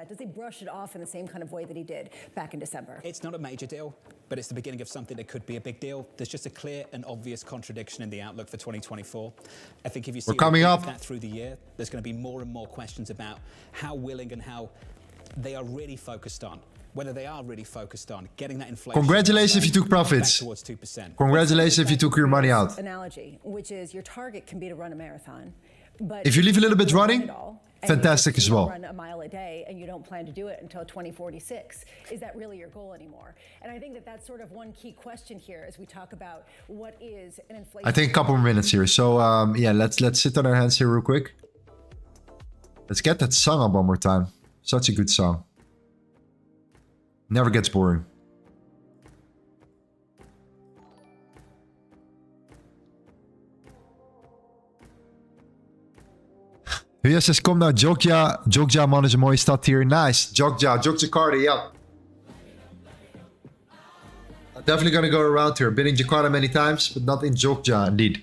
Does he brush it off in the same kind of way that he did back in December? It's not a major deal, but it's the beginning of something that could be a big deal. There's just a clear and obvious contradiction in the outlook for 2024. I think if you see that through the year, there's going to be more and more questions about how willing and how they are really focused on whether they are really focused on getting that inflation. Congratulations if you took profits. Towards 2%. Congratulations if you took your money out. Analogy, which is your target can be to run a marathon, but if you leave a little bit running, fantastic as well. Run a mile a day and you don't plan to do it until 2046. Is that really your goal anymore? And I think that that's sort of one key question here as we talk about what is an inflation. I think a couple more minutes here. So yeah, let's sit on our hands here real quick. Let's get that song up one more time. Such a good song. Never gets boring. Huya says, kom nou Jogja. Jogja, man, is een mooie stad hier. Nice. Jogja. Jakarta, yeah. I'm definitely gonna go around here. Been in Jakarta many times, but not in Jogja, indeed.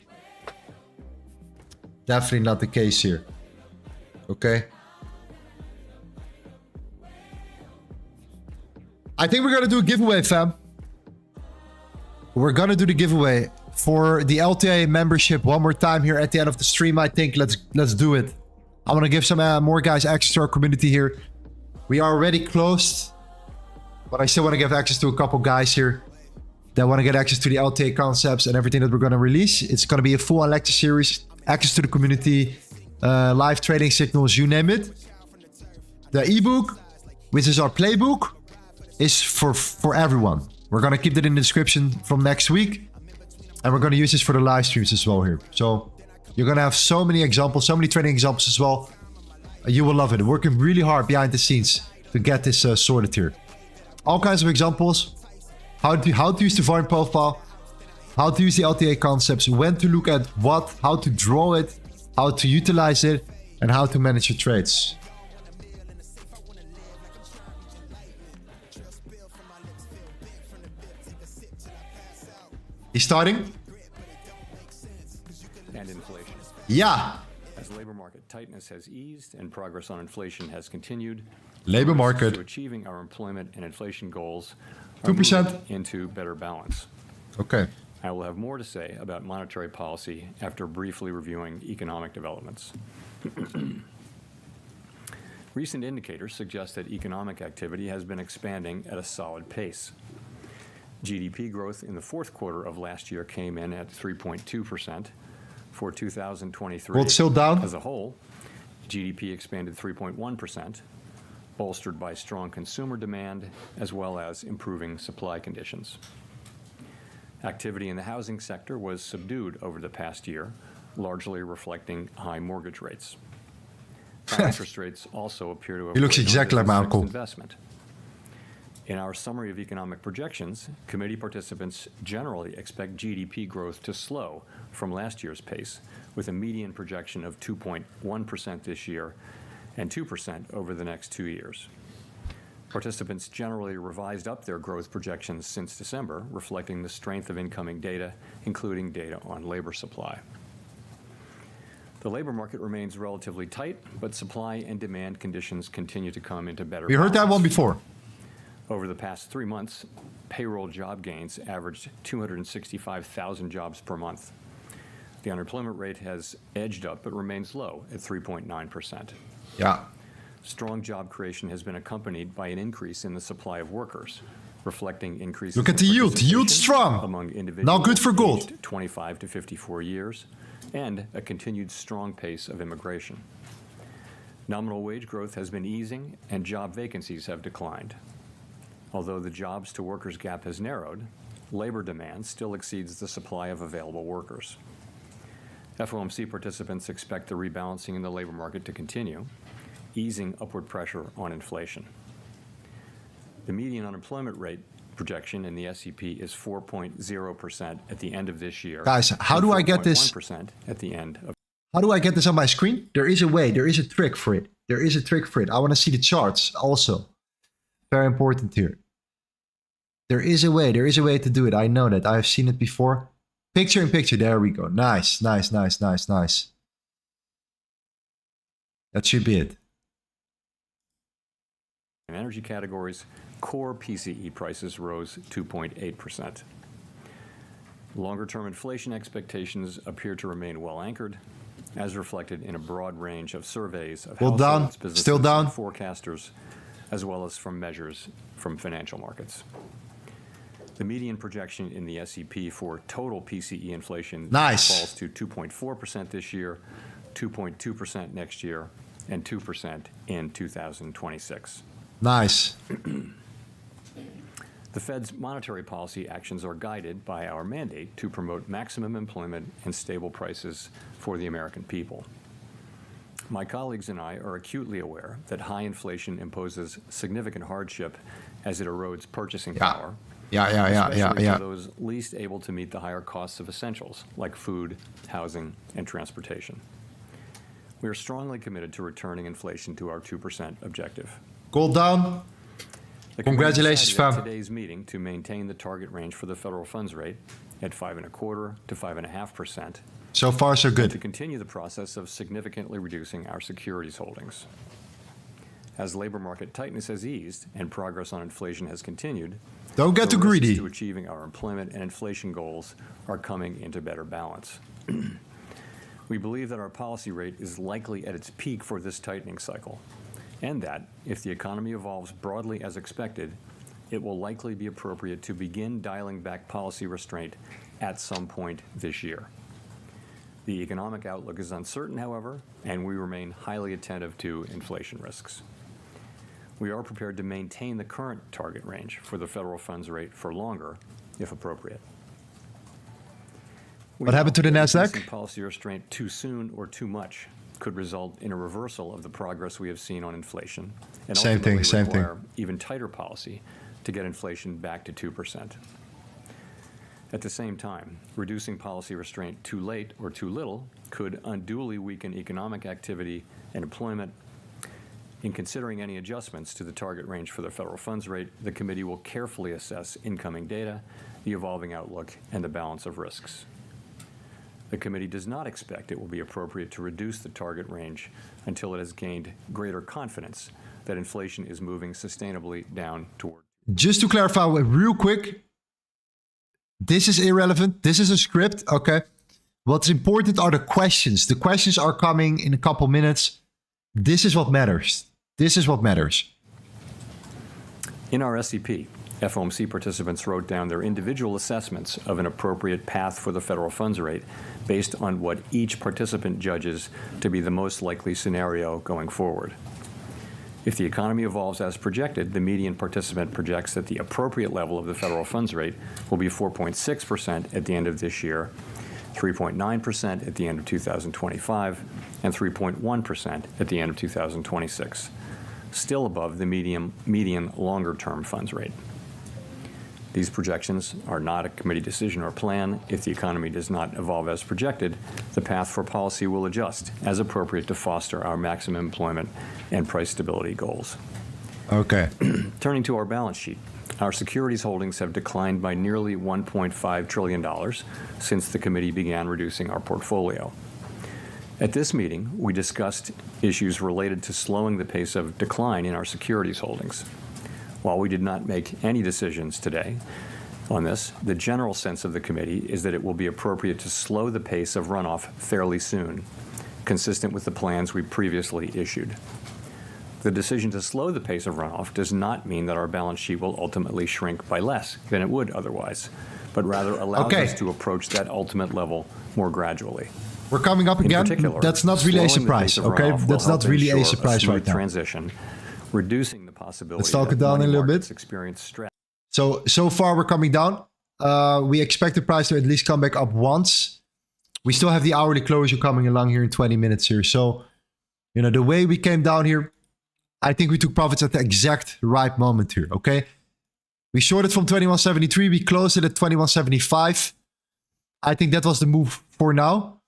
Definitely not the case here. Okay. I think we're gonna do a giveaway, fam. We're gonna do the giveaway for the LTA membership one more time here at the end of the stream. I think let's do it. I want to give some more guys access to our community here. We are already closed, but I still want to give access to a couple guys here that want to get access to the LTA concepts and everything that we're going to release. It's going to be a full-on lecture series, access to the community, live trading signals, you name it. The ebook, which is our playbook, is for everyone. We're going to keep that in the description from next week. And we're going to use this for the live streams as well here. So you're going to have so many examples, so many trading examples as well. You will love it. We're working really hard behind the scenes to get this sorted here. All kinds of examples. How to use the volume profile. How to use the LTA concepts. When to look at what. How to draw it. How to utilize it. And how to manage your trades. He's starting? And inflation. Yeah. As labor market tightness has eased and progress on inflation has continued, Labor market. to achieving our employment and inflation goals are 2%. moving into better balance. Okay. I will have more to say about monetary policy after briefly reviewing economic developments. Recent indicators suggest that economic activity has been expanding at a solid pace. GDP growth in the fourth quarter of last year came in at 3.2%. For 2023 World still down as a whole, GDP expanded 3.1%, bolstered by strong consumer demand as well as improving supply conditions. Activity in the housing sector was subdued over the past year, largely reflecting high mortgage rates. High interest rates also appear to have He looks exactly like my uncle. investment. In our summary of economic projections, committee participants generally expect GDP growth to slow from last year's pace, with a median projection of 2.1% this year and 2% over the next 2 years. Participants generally revised up their growth projections since December, reflecting the strength of incoming data, including data on labor supply. The labor market remains relatively tight, but supply and demand conditions continue to come into better We heard that balance. one before. Over the past 3 months, payroll job gains averaged 265,000 jobs per month. The unemployment rate has edged up but remains low at 3.9%. Yeah. Strong job creation has been accompanied by an increase in the supply of workers, reflecting increases Look at in the yield. Yield participation strong. among individuals Now good for gold. aged 25 to 54 years, and a continued strong pace of immigration. Nominal wage growth has been easing, and job vacancies have declined. Although the jobs to workers gap has narrowed, labor demand still exceeds the supply of available workers. FOMC participants expect the rebalancing in the labor market to continue, easing upward pressure on inflation. The median unemployment rate projection in the SEP is 4.0% at the end of this year. Guys, how do I get this? 4.1% at the end of. How do I get this on my screen? There is a way. There is a trick for it. There is a trick for it. I want to see the charts also. Very important here. There is a way. There is a way to do it. I know that. I have seen it before. Picture in picture. There we go. Nice, nice, nice, nice, nice. That should be it. In energy categories, core PCE prices rose 2.8%. Longer-term inflation expectations appear to remain well anchored, as reflected in a broad range of surveys of Well households, down. businesses, Still down. and forecasters, as well as from measures from financial markets. The median projection in the SEP for total PCE inflation falls to 2.4% this year, 2.2% next year, and 2% in 2026. Nice. The Fed's monetary policy actions are guided by our mandate to promote maximum employment and stable prices for the American people. My colleagues and I are acutely aware that high inflation imposes significant hardship as it erodes purchasing power. Especially for those least able to meet the higher costs of essentials like food, housing, and transportation. We are strongly committed to returning inflation to our 2% objective. Gold down. Congratulations, fam. Today's meeting to maintain the target range for the federal funds rate at 5.25% to 5.5%. So far, so good. To continue the process of significantly reducing our securities holdings. As labor market tightness has eased and progress on inflation has continued, don't get too greedy. To achieving our employment and inflation goals are coming into better balance. We believe that our policy rate is likely at its peak for this tightening cycle, and that if the economy evolves broadly as expected, it will likely be appropriate to begin dialing back policy restraint at some point this year. The economic outlook is uncertain, however, and we remain highly attentive to inflation risks. We are prepared to maintain the current target range for the federal funds rate for longer, if appropriate. What happened to the Nasdaq? Policy restraint too soon or too much could result in a reversal of the progress we have seen on inflation, and same thing. Even tighter policy to get inflation back to 2%. At the same time, reducing policy restraint too late or too little could unduly weaken economic activity and employment. In considering any adjustments to the target range for the federal funds rate, the committee will carefully assess incoming data, the evolving outlook, and the balance of risks. The committee does not expect it will be appropriate to reduce the target range until it has gained greater confidence that inflation is moving sustainably down toward. Just to clarify real quick, this is irrelevant. This is a script, okay? What's important are the questions. The questions are coming in a couple minutes. This is what matters. This is what matters. In our SEP, FOMC participants wrote down their individual assessments of an appropriate path for the federal funds rate based on what each participant judges to be the most likely scenario going forward. If the economy evolves as projected, the median participant projects that the appropriate level of the federal funds rate will be 4.6% at the end of this year, 3.9% at the end of 2025, and 3.1% at the end of 2026, still above the median longer-term funds rate. These projections are not a committee decision or plan. If the economy does not evolve as projected, the path for policy will adjust as appropriate to foster our maximum employment and price stability goals. Okay. Turning to our balance sheet, our securities holdings have declined by nearly $1.5 trillion since the committee began reducing our portfolio. At this meeting, we discussed issues related to slowing the pace of decline in our securities holdings. While we did not make any decisions today on this, the general sense of the committee is that it will be appropriate to slow the pace of runoff fairly soon, consistent with the plans we previously issued. The decision to slow the pace of runoff does not mean that our balance sheet will ultimately shrink by less than it would otherwise, but rather allows us to approach that ultimate level more gradually. We're coming up again. That's not really a surprise, okay? That's not really a surprise right now. Transition, reducing the possibility. Let's talk it down a little bit. Experience stress. So far we're coming down. We expect the price to at least come back up once. We still have the hourly closure coming along here in 20 minutes here. So, you know, the way we came down here, I think we took profits at the exact right moment here, okay? We shorted from 2173. We closed it at 2175. I think that was the move for now.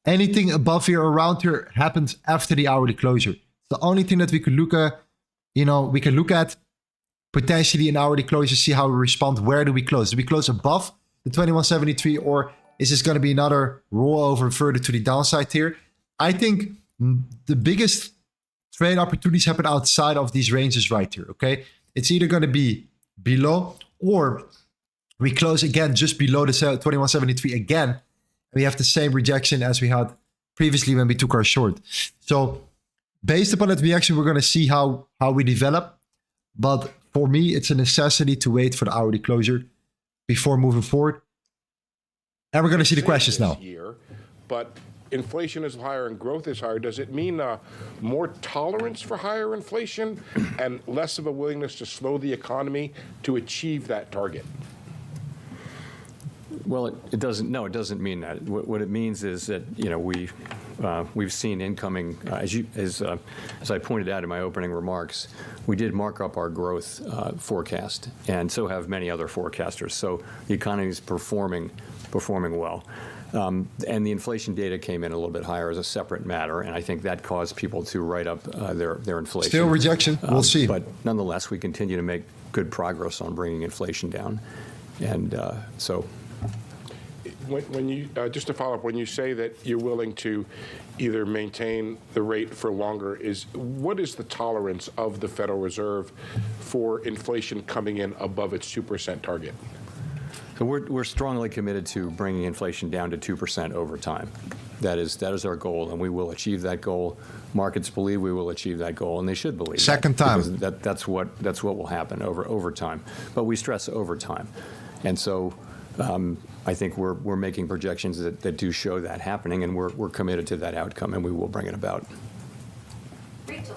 Anything above here, around here, happens after the hourly closure. The only thing that we could look at, we can look at potentially an hourly closure, see how we respond. Where do we close? Do we close above the 2173, or is this going to be another rollover further to the downside here? I think the biggest trade opportunities happen outside of these ranges right here, okay? It's either going to be below, or we close again just below the 2173 again. We have the same rejection as we had previously when we took our short. So based upon that reaction, we're going to see how we develop. But for me, it's a necessity to wait for the hourly closure before moving forward. And we're going to see the questions now. But inflation is higher and growth is higher. Does it mean more tolerance for higher inflation and less of a willingness to slow the economy to achieve that target? Well, it doesn't. No, it doesn't mean that. What it means is that we've seen incoming, as I pointed out in my opening remarks, we did mark up our growth forecast, and so have many other forecasters. So the economy is performing well. And the inflation data came in a little bit higher as a separate matter, and I think that caused people to write up their inflation. Still rejection. We'll see. But nonetheless, we continue to make good progress on bringing inflation down, and so. When you just to follow up, when you say that you're willing to either maintain the rate for longer, what is the tolerance of the Federal Reserve for inflation coming in above its 2% target? So we're strongly committed to bringing inflation down to 2% over time. That is our goal, and we will achieve that goal. Markets believe we will achieve that goal, and they should believe. Second time. Because that's what will happen over time. But we stress over time, and so. I think we're making projections that do show that happening, and we're committed to that outcome, and we will bring it about. Rachel.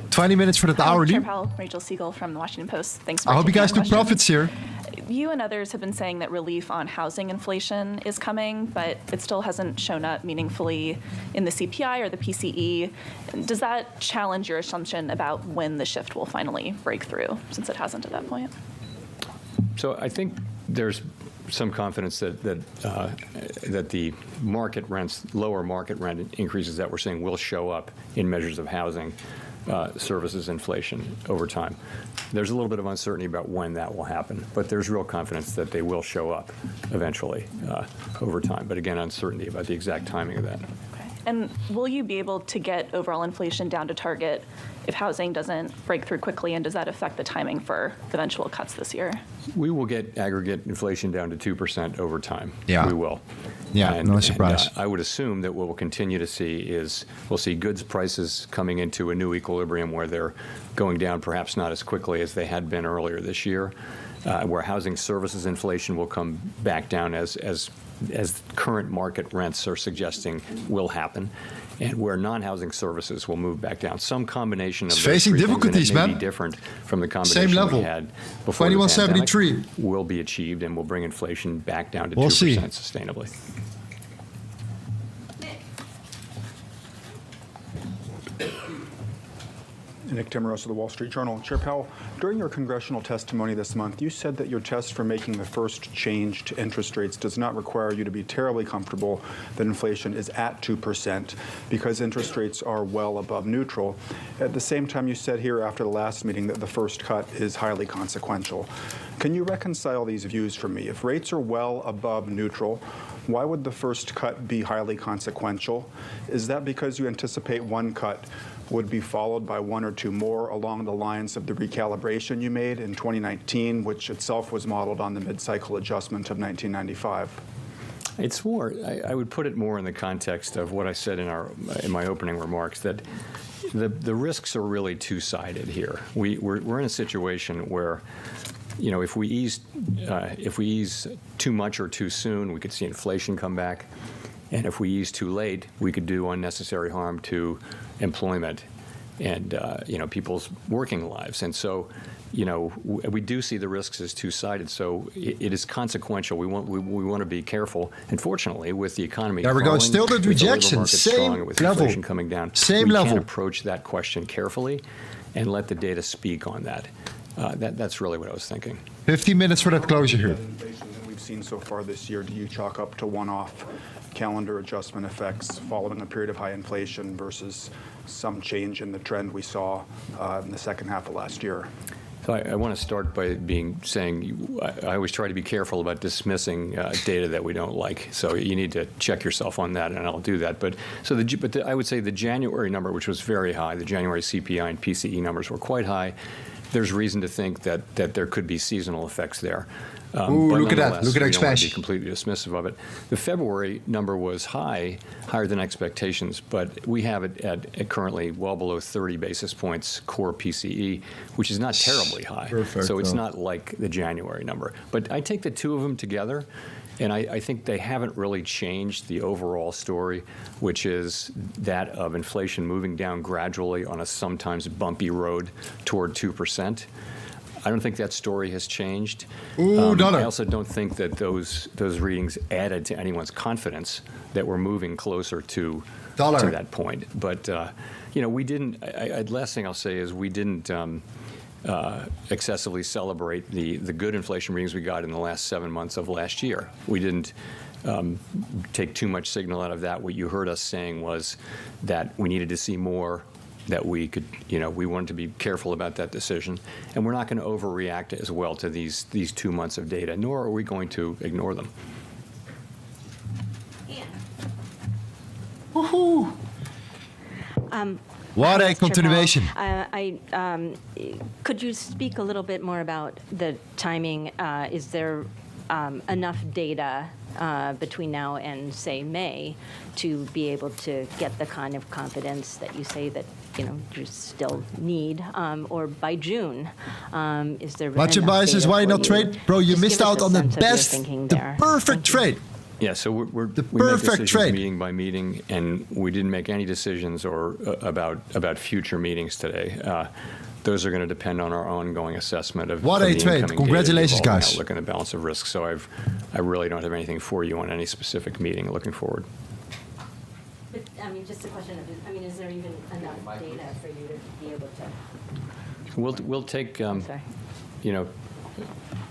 20 minutes for the hourly. Chair Powell, Rachel Siegel from the Washington Post. Thanks for I hope you guys taking do our profits questions. here. You and others have been saying that relief on housing inflation is coming, but it still hasn't shown up meaningfully in the CPI or the PCE. Does that challenge your assumption about when the shift will finally break through, since it hasn't at that point? So I think there's some confidence that the market rents, lower market rent increases that we're seeing will show up in measures of housing services inflation over time. There's a little bit of uncertainty about when that will happen, but there's real confidence that they will show up eventually over time. But again, uncertainty about the exact timing of that. Okay. And will you be able to get overall inflation down to target if housing doesn't break through quickly, and does that affect the timing for eventual cuts this year? We will get aggregate inflation down to 2% over time. Yeah. We will. Yeah, no surprise. I would assume that what we'll continue to see is we'll see goods prices coming into a new equilibrium where they're going down perhaps not as quickly as they had been earlier this year, where housing services inflation will come back down as current market rents are suggesting will happen, and where non-housing services will move back down. Some combination of It's those facing three difficulties, things, and it may man. be different from the combination Same level. we had before 2173 the pandemic, will be achieved and will bring inflation back down to We'll 2% see. sustainably. Nick Timmeros of the Wall Street Journal. Chair Powell, during your congressional testimony this month, you said that your test for making the first change to interest rates does not require you to be terribly comfortable that inflation is at 2% because interest rates are well above neutral. At the same time, you said here after the last meeting that the first cut is highly consequential. Can you reconcile these views for me? If rates are well above neutral, why would the first cut be highly consequential? Is that because you anticipate one cut would be followed by one or two more along the lines of the recalibration you made in 2019, which itself was modeled on the mid-cycle adjustment of 1995? It's more, I would put it more in the context of what I said in my opening remarks, that the risks are really two-sided here. We're in a situation where, you know, if we ease too much or too soon, we could see inflation come back. And if we ease too late, we could do unnecessary harm to employment and people's working lives. And so, we do see the risks as two-sided. So it is consequential. We want to be careful. And fortunately, with the economy There we go. growing, Still the with labor rejection. market Same strong, and with level. inflation coming down, Same we level. can approach that question carefully and let the data speak on that. That's really what I was thinking. 15 minutes for that closure here. Inflation that we've seen so far this year, do you chalk up to one-off calendar adjustment effects following a period of high inflation versus some change in the trend we saw in the second half of last year? So I want to start by saying I always try to be careful about dismissing data that we don't like. So you need to check yourself on that, and I'll do that. But I would say the January number, which was very high, the January CPI and PCE numbers were quite high. there's reason to think that there could be seasonal effects there. Ooh, look at that. Look at that we don't want to expansion. be completely dismissive of it. The February number was higher than expectations, but we have it at currently well below 30 basis points core PCE, which is not terribly high. Perfect, so it's not like the January number. But I take the two of them together, and I think they haven't really changed the overall story, which is that of inflation moving down gradually on a sometimes bumpy road toward 2%. I don't think that story has changed. Ooh, dollar. I also don't think that those readings added to anyone's confidence that we're moving closer to that point. But we didn't. Last thing I'll say is we didn't excessively celebrate the good inflation readings we got in the last 7 months of last year. We didn't take too much signal out of that. What you heard us saying was that we needed to see more, that we could, we wanted to be careful about that decision. And we're not going to overreact as well to these 2 months of data, nor are we going to ignore them. Woohoo! What a continuation. Could you speak a little bit more about the timing? Is there enough data between now and, say, May to be able to get the kind of confidence that you say that you still need, or by June, is there Watch your biases, why not trade? Bro, you missed out on the best, the perfect trade. Yeah, so we perfect make decisions trade. meeting by meeting, and we didn't make any decisions or about future meetings today. Those are going to depend on our ongoing assessment of what of a the trade! incoming Congratulations, data, the guys. outlook and the balance of risk. So I really don't have anything for you on any specific meeting looking forward. But, just a question of, is there even enough data for you to be able to? We'll take,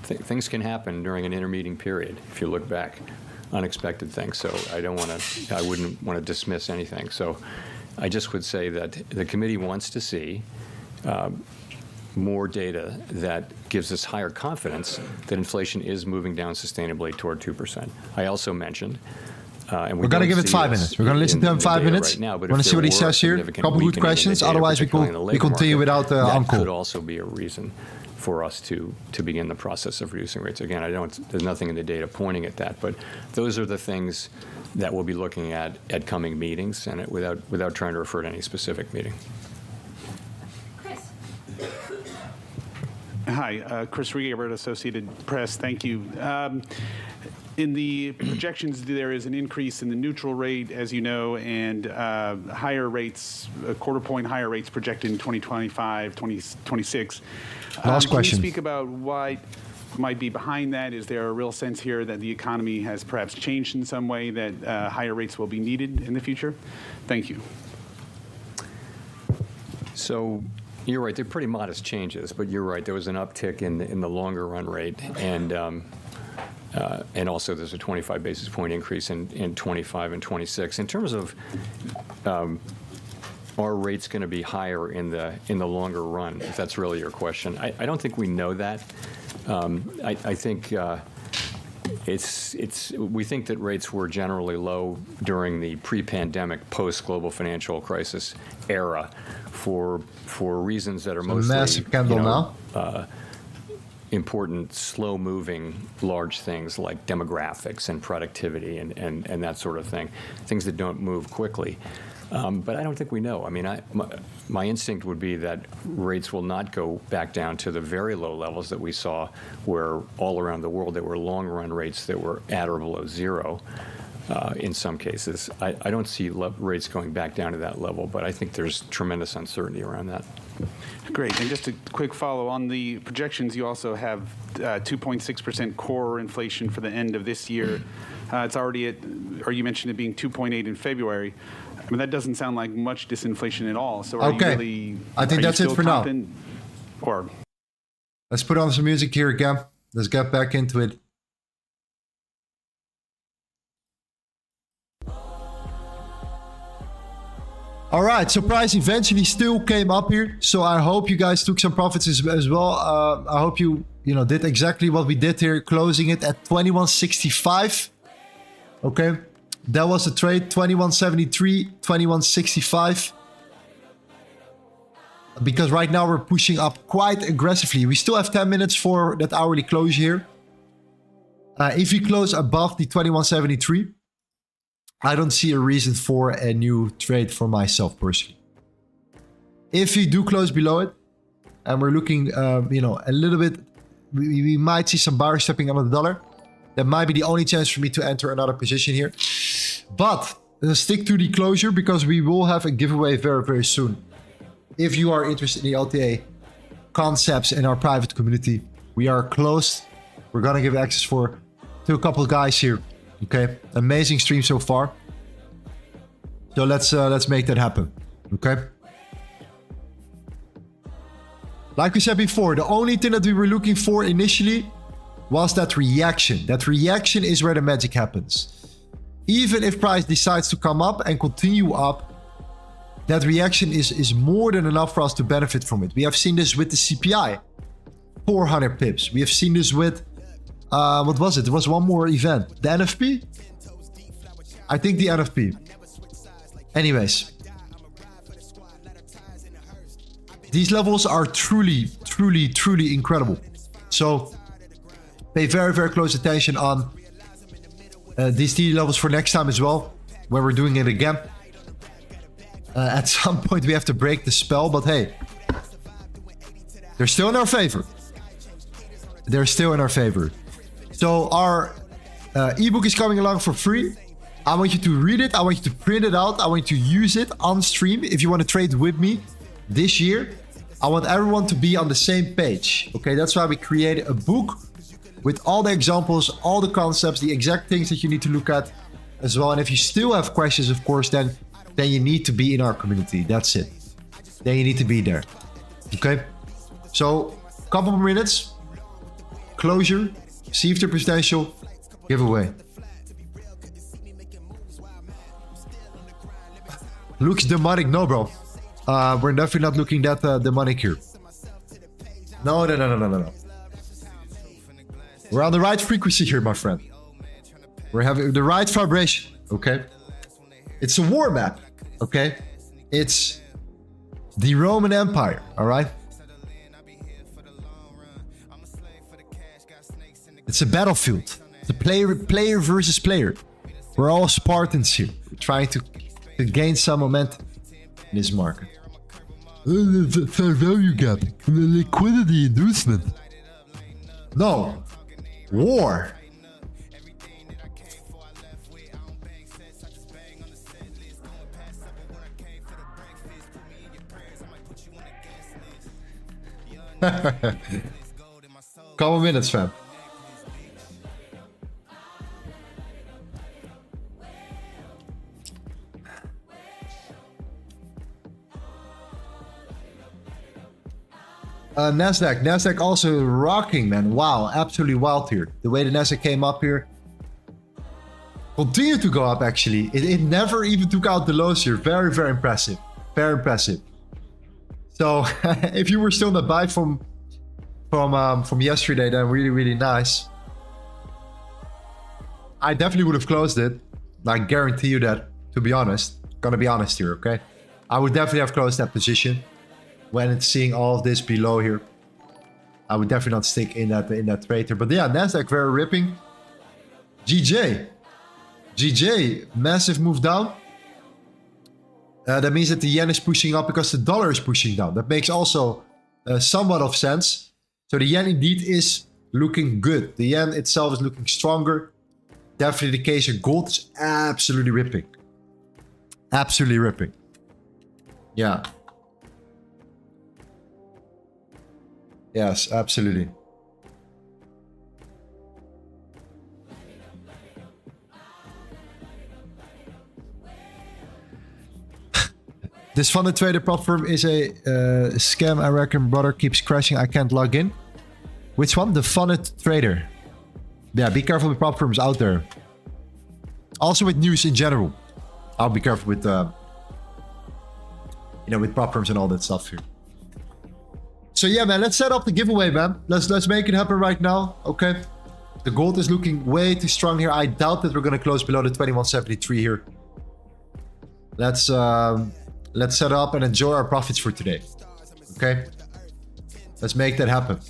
things can happen during an intermeeting period if you look back, unexpected things. So I wouldn't want to dismiss anything. So I just would say that the committee wants to see more data that gives us higher confidence that inflation is moving down sustainably toward 2%. I also mentioned, and we're going to give it 5 minutes. We're going to listen to him 5 minutes. Right now, want to see what he says here. A couple good questions. Otherwise, we continue without the encore. That encore. could also be a reason for us to begin the process of reducing rates. Again, there's nothing in the data pointing at that, but those are the things that we'll be looking at coming meetings, and without trying to refer to any specific meeting. Hi, Chris Rieger, Associated Press. Thank you. In the projections, there is an increase in the neutral rate, as you know, and higher rates, a quarter point higher rates projected in 2025, 2026. Last question. Can you speak about what might be behind that? Is there a real sense here that the economy has perhaps changed in some way, that higher rates will be needed in the future? Thank you. So you're right. They're pretty modest changes, but you're right. There was an uptick in the longer run rate, and also there's a 25 basis point increase in 25 and 26. In terms of are rates going to be higher in the longer run, if that's really your question, I don't think we know that. I think we think that rates were generally low during the pre-pandemic, post-global financial crisis era for reasons that are mostly massive candle now. Important, slow-moving, large things like demographics and productivity and that sort of thing, things that don't move quickly. But I don't think we know. I mean, my instinct would be that rates will not go back down to the very low levels that we saw, where all around the world there were long-run rates that were at or below zero in some cases. I don't see rates going back down to that level, but I think there's tremendous uncertainty around that. Great. And just a quick follow on the projections, you also have 2.6% core inflation for the end of this year. It's already or you mentioned it being 2.8 in February. I mean, that doesn't sound like much disinflation at all. So are you really, I think that's it for now. Or let's put on some music here again. Let's get back into it. All right, so price eventually still came up here. So I hope you guys took some profits as well. I hope you did exactly what we did here, closing it at 21.65. Okay, that was the trade, 21.73, 21.65. because right now we're pushing up quite aggressively. We still have 10 minutes for that hourly close here. If we close above the 2173, I don't see a reason for a new trade for myself personally. If we do close below it, and we're looking, you know, a little bit, we might see some buyers stepping under the dollar. That might be the only chance for me to enter another position here. But stick to the closure because we will have a giveaway very, very soon. If you are interested in the LTA concepts in our private community, we are closed. We're gonna give access to a couple of guys here. Okay, amazing stream so far. So let's make that happen. Okay. Like we said before, the only thing that we were looking for initially was that reaction. That reaction is where the magic happens. Even if price decides to come up and continue up, that reaction is more than enough for us to benefit from it. We have seen this with the CPI, 400 pips. We have seen this with, what was it? There was one more event. The NFP? I think the NFP. Anyways. These levels are truly, truly, truly incredible. So pay very, very close attention on these TD levels for next time as well, when we're doing it again. At some point we have to break the spell, but hey, they're still in our favor. They're still in our favor. So our ebook is coming along for free. I want you to read it. I want you to print it out. I want you to use it on stream if you want to trade with me this year. I want everyone to be on the same page. Okay, that's why we created a book with all the examples, all the concepts, the exact things that you need to look at as well. And if you still have questions, of course, then you need to be in our community. That's it. Then you need to be there. Okay, so a couple more minutes. Closure, see if there's potential, giveaway. Looks demonic, no, bro. We're definitely not looking that demonic here. No. We're on the right frequency here, my friend. We're having the right vibration, okay? It's a war map, okay? It's the Roman Empire, all right? It's a battlefield. It's a player versus player. We're all Spartans here. We're trying to gain some momentum in this market. The fair value gap, the liquidity inducement. No, war. Couple minutes, fam. Nasdaq also rocking, man. Wow, absolutely wild here. The way the Nasdaq came up here. Continued to go up, actually. It never even took out the lows here. Very, very impressive. Very impressive. So, if you were still in the buy from yesterday, then really, really nice. I definitely would have closed it. I guarantee you that, to be honest. Gonna be honest here, okay? I would definitely have closed that position. When it's seeing all of this below here, I would definitely not stick in that trade here. But yeah, Nasdaq very ripping. GJ, massive move down. That means that the yen is pushing up because the dollar is pushing down. That makes also somewhat of sense. So the yen indeed is looking good. The yen itself is looking stronger. Definitely the case here. Gold is absolutely ripping. Absolutely ripping. Yeah. Yes, absolutely. This funded trader platform is a scam, I reckon. Brother keeps crashing. I can't log in. Which one? The funded trader. Yeah, be careful with platforms out there. Also with news in general. I'll be careful with, with platforms and all that stuff here. So yeah, man, let's set up the giveaway, man. Let's make it happen right now, okay? The gold is looking way too strong here. I doubt that we're gonna close below the 2173 here. Let's set up and enjoy our profits for today. Okay? Let's make that happen.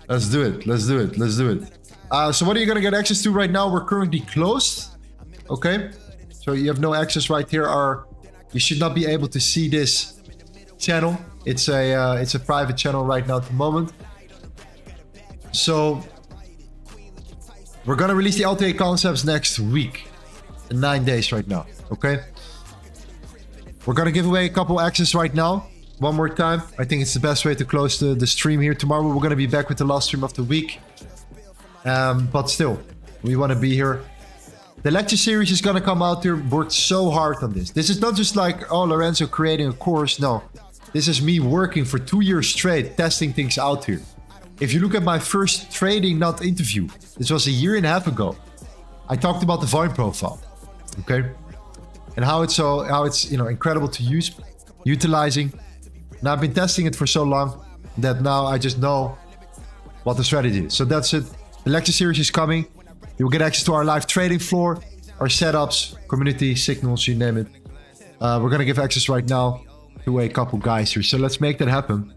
Let's do it. Let's do it. Let's do it. So what are you going to get access to right now? We're currently closed. Okay? So you have no access right here. You should not be able to see this channel. It's a private channel right now at the moment. So we're going to release the LTA concepts next week. In 9 days right now. Okay? We're going to give away a couple access right now. One more time. I think it's the best way to close the stream here. Tomorrow we're going to be back with the last stream of the week. But still, we want to be here. The lecture series is going to come out here. Worked so hard on this. This is not just like, oh, Lorenzo creating a course. No. This is me working for 2 years straight, testing things out here. If you look at my first trading nut interview, this was a year and a half ago. I talked about the volume profile. Okay? And how it's incredible to use, utilizing. And I've been testing it for so long that now I just know what the strategy is. So that's it. The lecture series is coming. You will get access to our live trading floor, our setups, community, signals, you name it. We're going to give access right now to a couple guys here. So let's make that happen.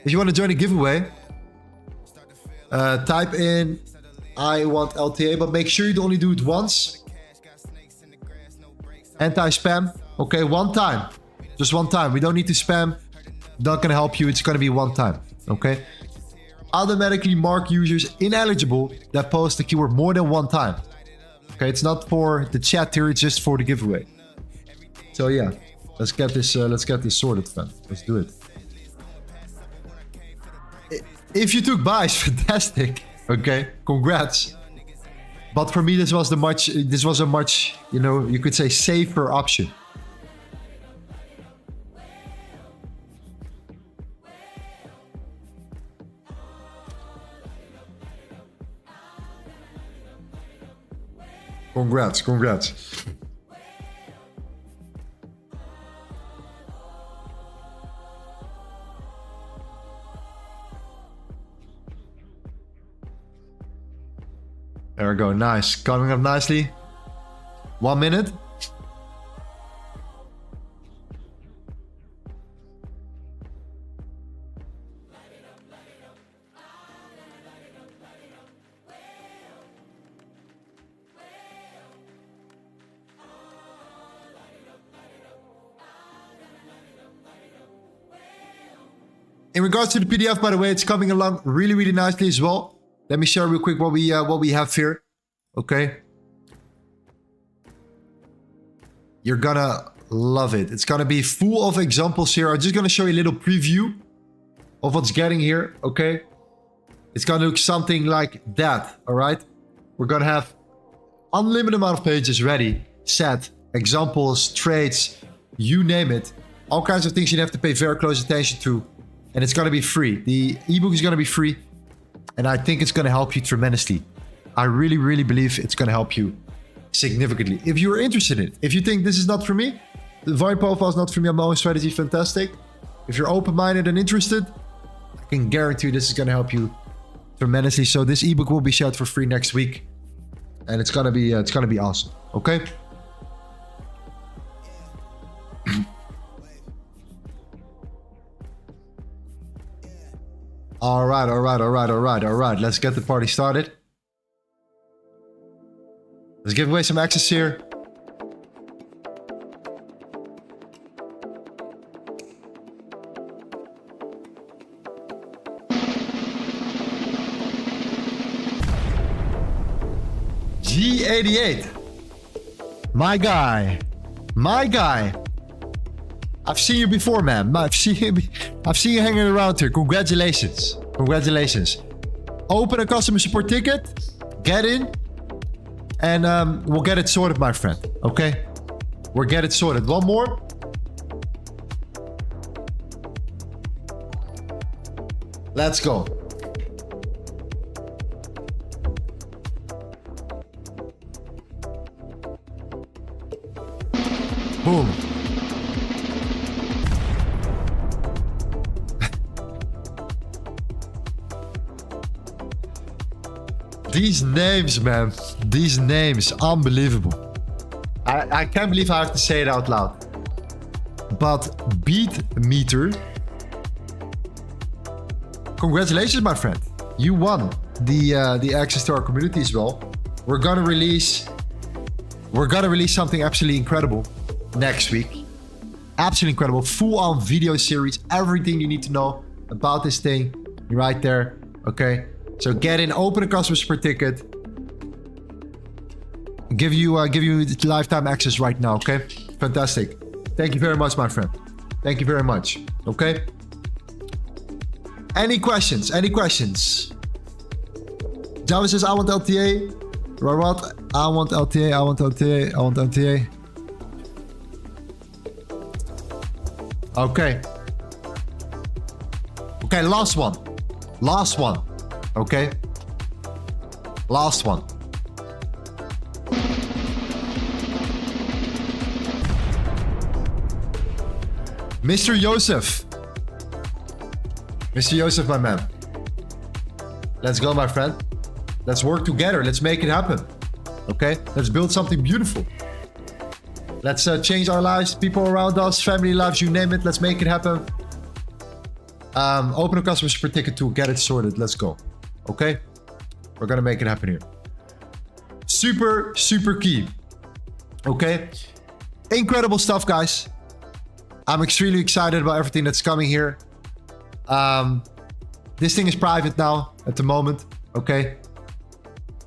If you want to join the giveaway, type in I want LTA, but make sure you only do it once. Anti-spam. Okay, one time. Just one time. We don't need to spam. Not going to help you. It's going to be one time. Okay? Automatically mark users ineligible that post the keyword more than one time. Okay, it's not for the chat here. It's just for the giveaway. So yeah, let's get this sorted, fam. Let's do it. If you took buys, fantastic. Okay, congrats. But for me, this was a much, you could say safer option. Congrats. There we go, nice. Coming up nicely. 1 minute. In regards to the PDF, by the way, it's coming along really, really nicely as well. Let me share real quick what we have here. Okay. You're gonna love it. It's gonna be full of examples here. I'm just gonna show you a little preview of what's getting here. Okay. It's gonna look something like that. All right. We're gonna have unlimited amount of pages ready, set, examples, trades, you name it. All kinds of things you have to pay very close attention to. And it's gonna be free. The ebook is gonna be free. And I think it's going to help you tremendously. I really, really believe it's going to help you significantly. If you're interested in it, if you think this is not for me, the volume profile is not for me, my own strategy, fantastic. If you're open-minded and interested, I can guarantee you this is going to help you tremendously. So this ebook will be shared for free next week. And it's going to be awesome. Okay? All right. Let's get the party started. Let's give away some access here. G88. My guy. I've seen you before, man. I've seen you hanging around here. Congratulations. Open a customer support ticket. Get in. And we'll get it sorted, my friend. Okay? We'll get it sorted. One more. Let's go. Boom. These names, man. These names. Unbelievable. I can't believe I have to say it out loud. But Beat Meter, congratulations, my friend. You won the access to our community as well. We're gonna release something absolutely incredible next week. Absolutely incredible, full-on video series, everything you need to know about this thing right there. Okay, so get in, open a customers per ticket. Give you lifetime access right now. Okay, fantastic. Thank you very much, my friend. Thank you very much. Okay. Any questions? Any questions? Java says, I want LTA. What? I want LTA. I want LTA. I want LTA. Okay. Okay, last one. Last one. Okay. Last one. Mr. Joseph. Mr. Joseph, my man. Let's go, my friend. Let's work together. Let's make it happen. Okay? Let's build something beautiful. Let's change our lives, people around us, family lives, you name it. Let's make it happen. Open a customers per ticket to get it sorted. Let's go. Okay? We're gonna make it happen here. Super, super key. Okay? Incredible stuff, guys. I'm extremely excited about everything that's coming here. This thing is private now at the moment, okay?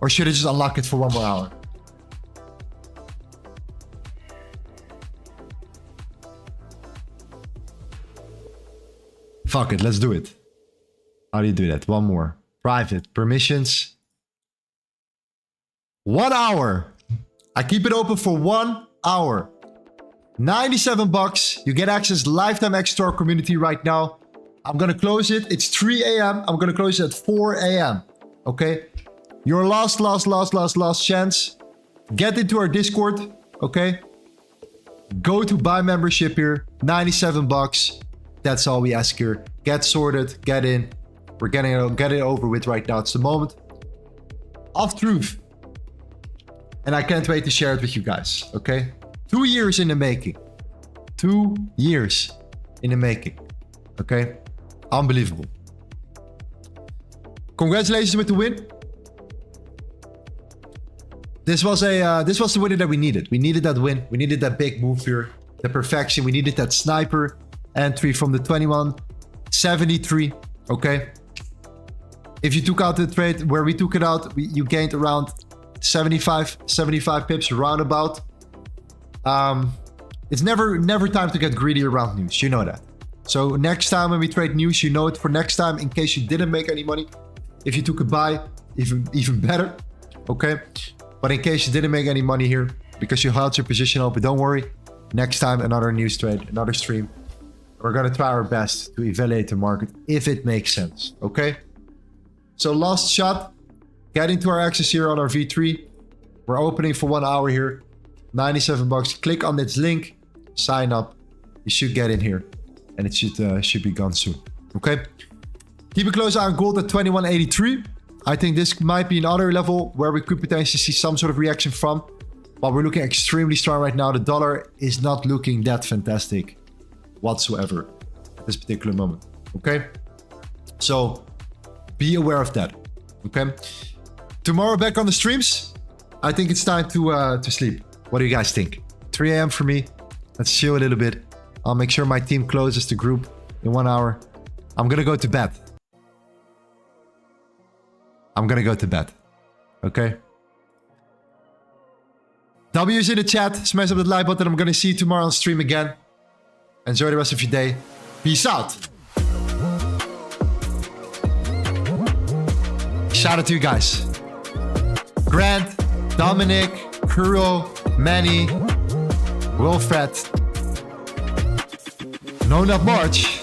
Or should I just unlock it for 1 more hour? Fuck it, let's do it. How do you do that? 1 more. Private. Permissions. 1 hour. I keep it open for 1 hour. 97 bucks. You get access, lifetime access to our community right now. I'm gonna close it. It's 3 a.m. I'm gonna close it at 4 a.m. Okay? Your last chance. Get into our Discord. Okay? Go to buy membership here. 97 bucks. That's all we ask here. Get sorted. Get in. We're get it over with right now. It's the moment of truth. And I can't wait to share it with you guys. Okay? 2 years in the making. 2 years in the making. Okay? Unbelievable. Congratulations with the win. This was the winner that we needed. We needed that win. We needed that big move here. The perfection. We needed that sniper entry from the 2173. Okay? If you took out the trade where we took it out, you gained around 75 pips roundabout. It's never time to get greedy around news. You know that. So next time when we trade news, you know it for next time in case you didn't make any money. If you took a buy, even better. Okay? But in case you didn't make any money here because you held your position open, don't worry. Next time, another news trade, another stream. We're going to try our best to evaluate the market if it makes sense. Okay? So last shot. Get into our access here on our V3. We're opening for 1 hour here. 97 bucks. Click on this link. Sign up. You should get in here. And it should be gone soon. Okay? Keep a close eye on gold at 2183. I think this might be another level where we could potentially see some sort of reaction from. But we're looking extremely strong right now. The dollar is not looking that fantastic whatsoever at this particular moment. Okay? So be aware of that. Okay? Tomorrow back on the streams. I think it's time to sleep. What do you guys think? 3 a.m. for me. Let's chill a little bit. I'll make sure my team closes the group in 1 hour. I'm gonna go to bed. I'm gonna go to bed. Okay? W's in the chat. Smash up that like button. I'm gonna see you tomorrow on stream again. Enjoy the rest of your day. Peace out. Shout out to you guys. Grant, Dominic, Kuro, Manny, Wilfred. No, not March.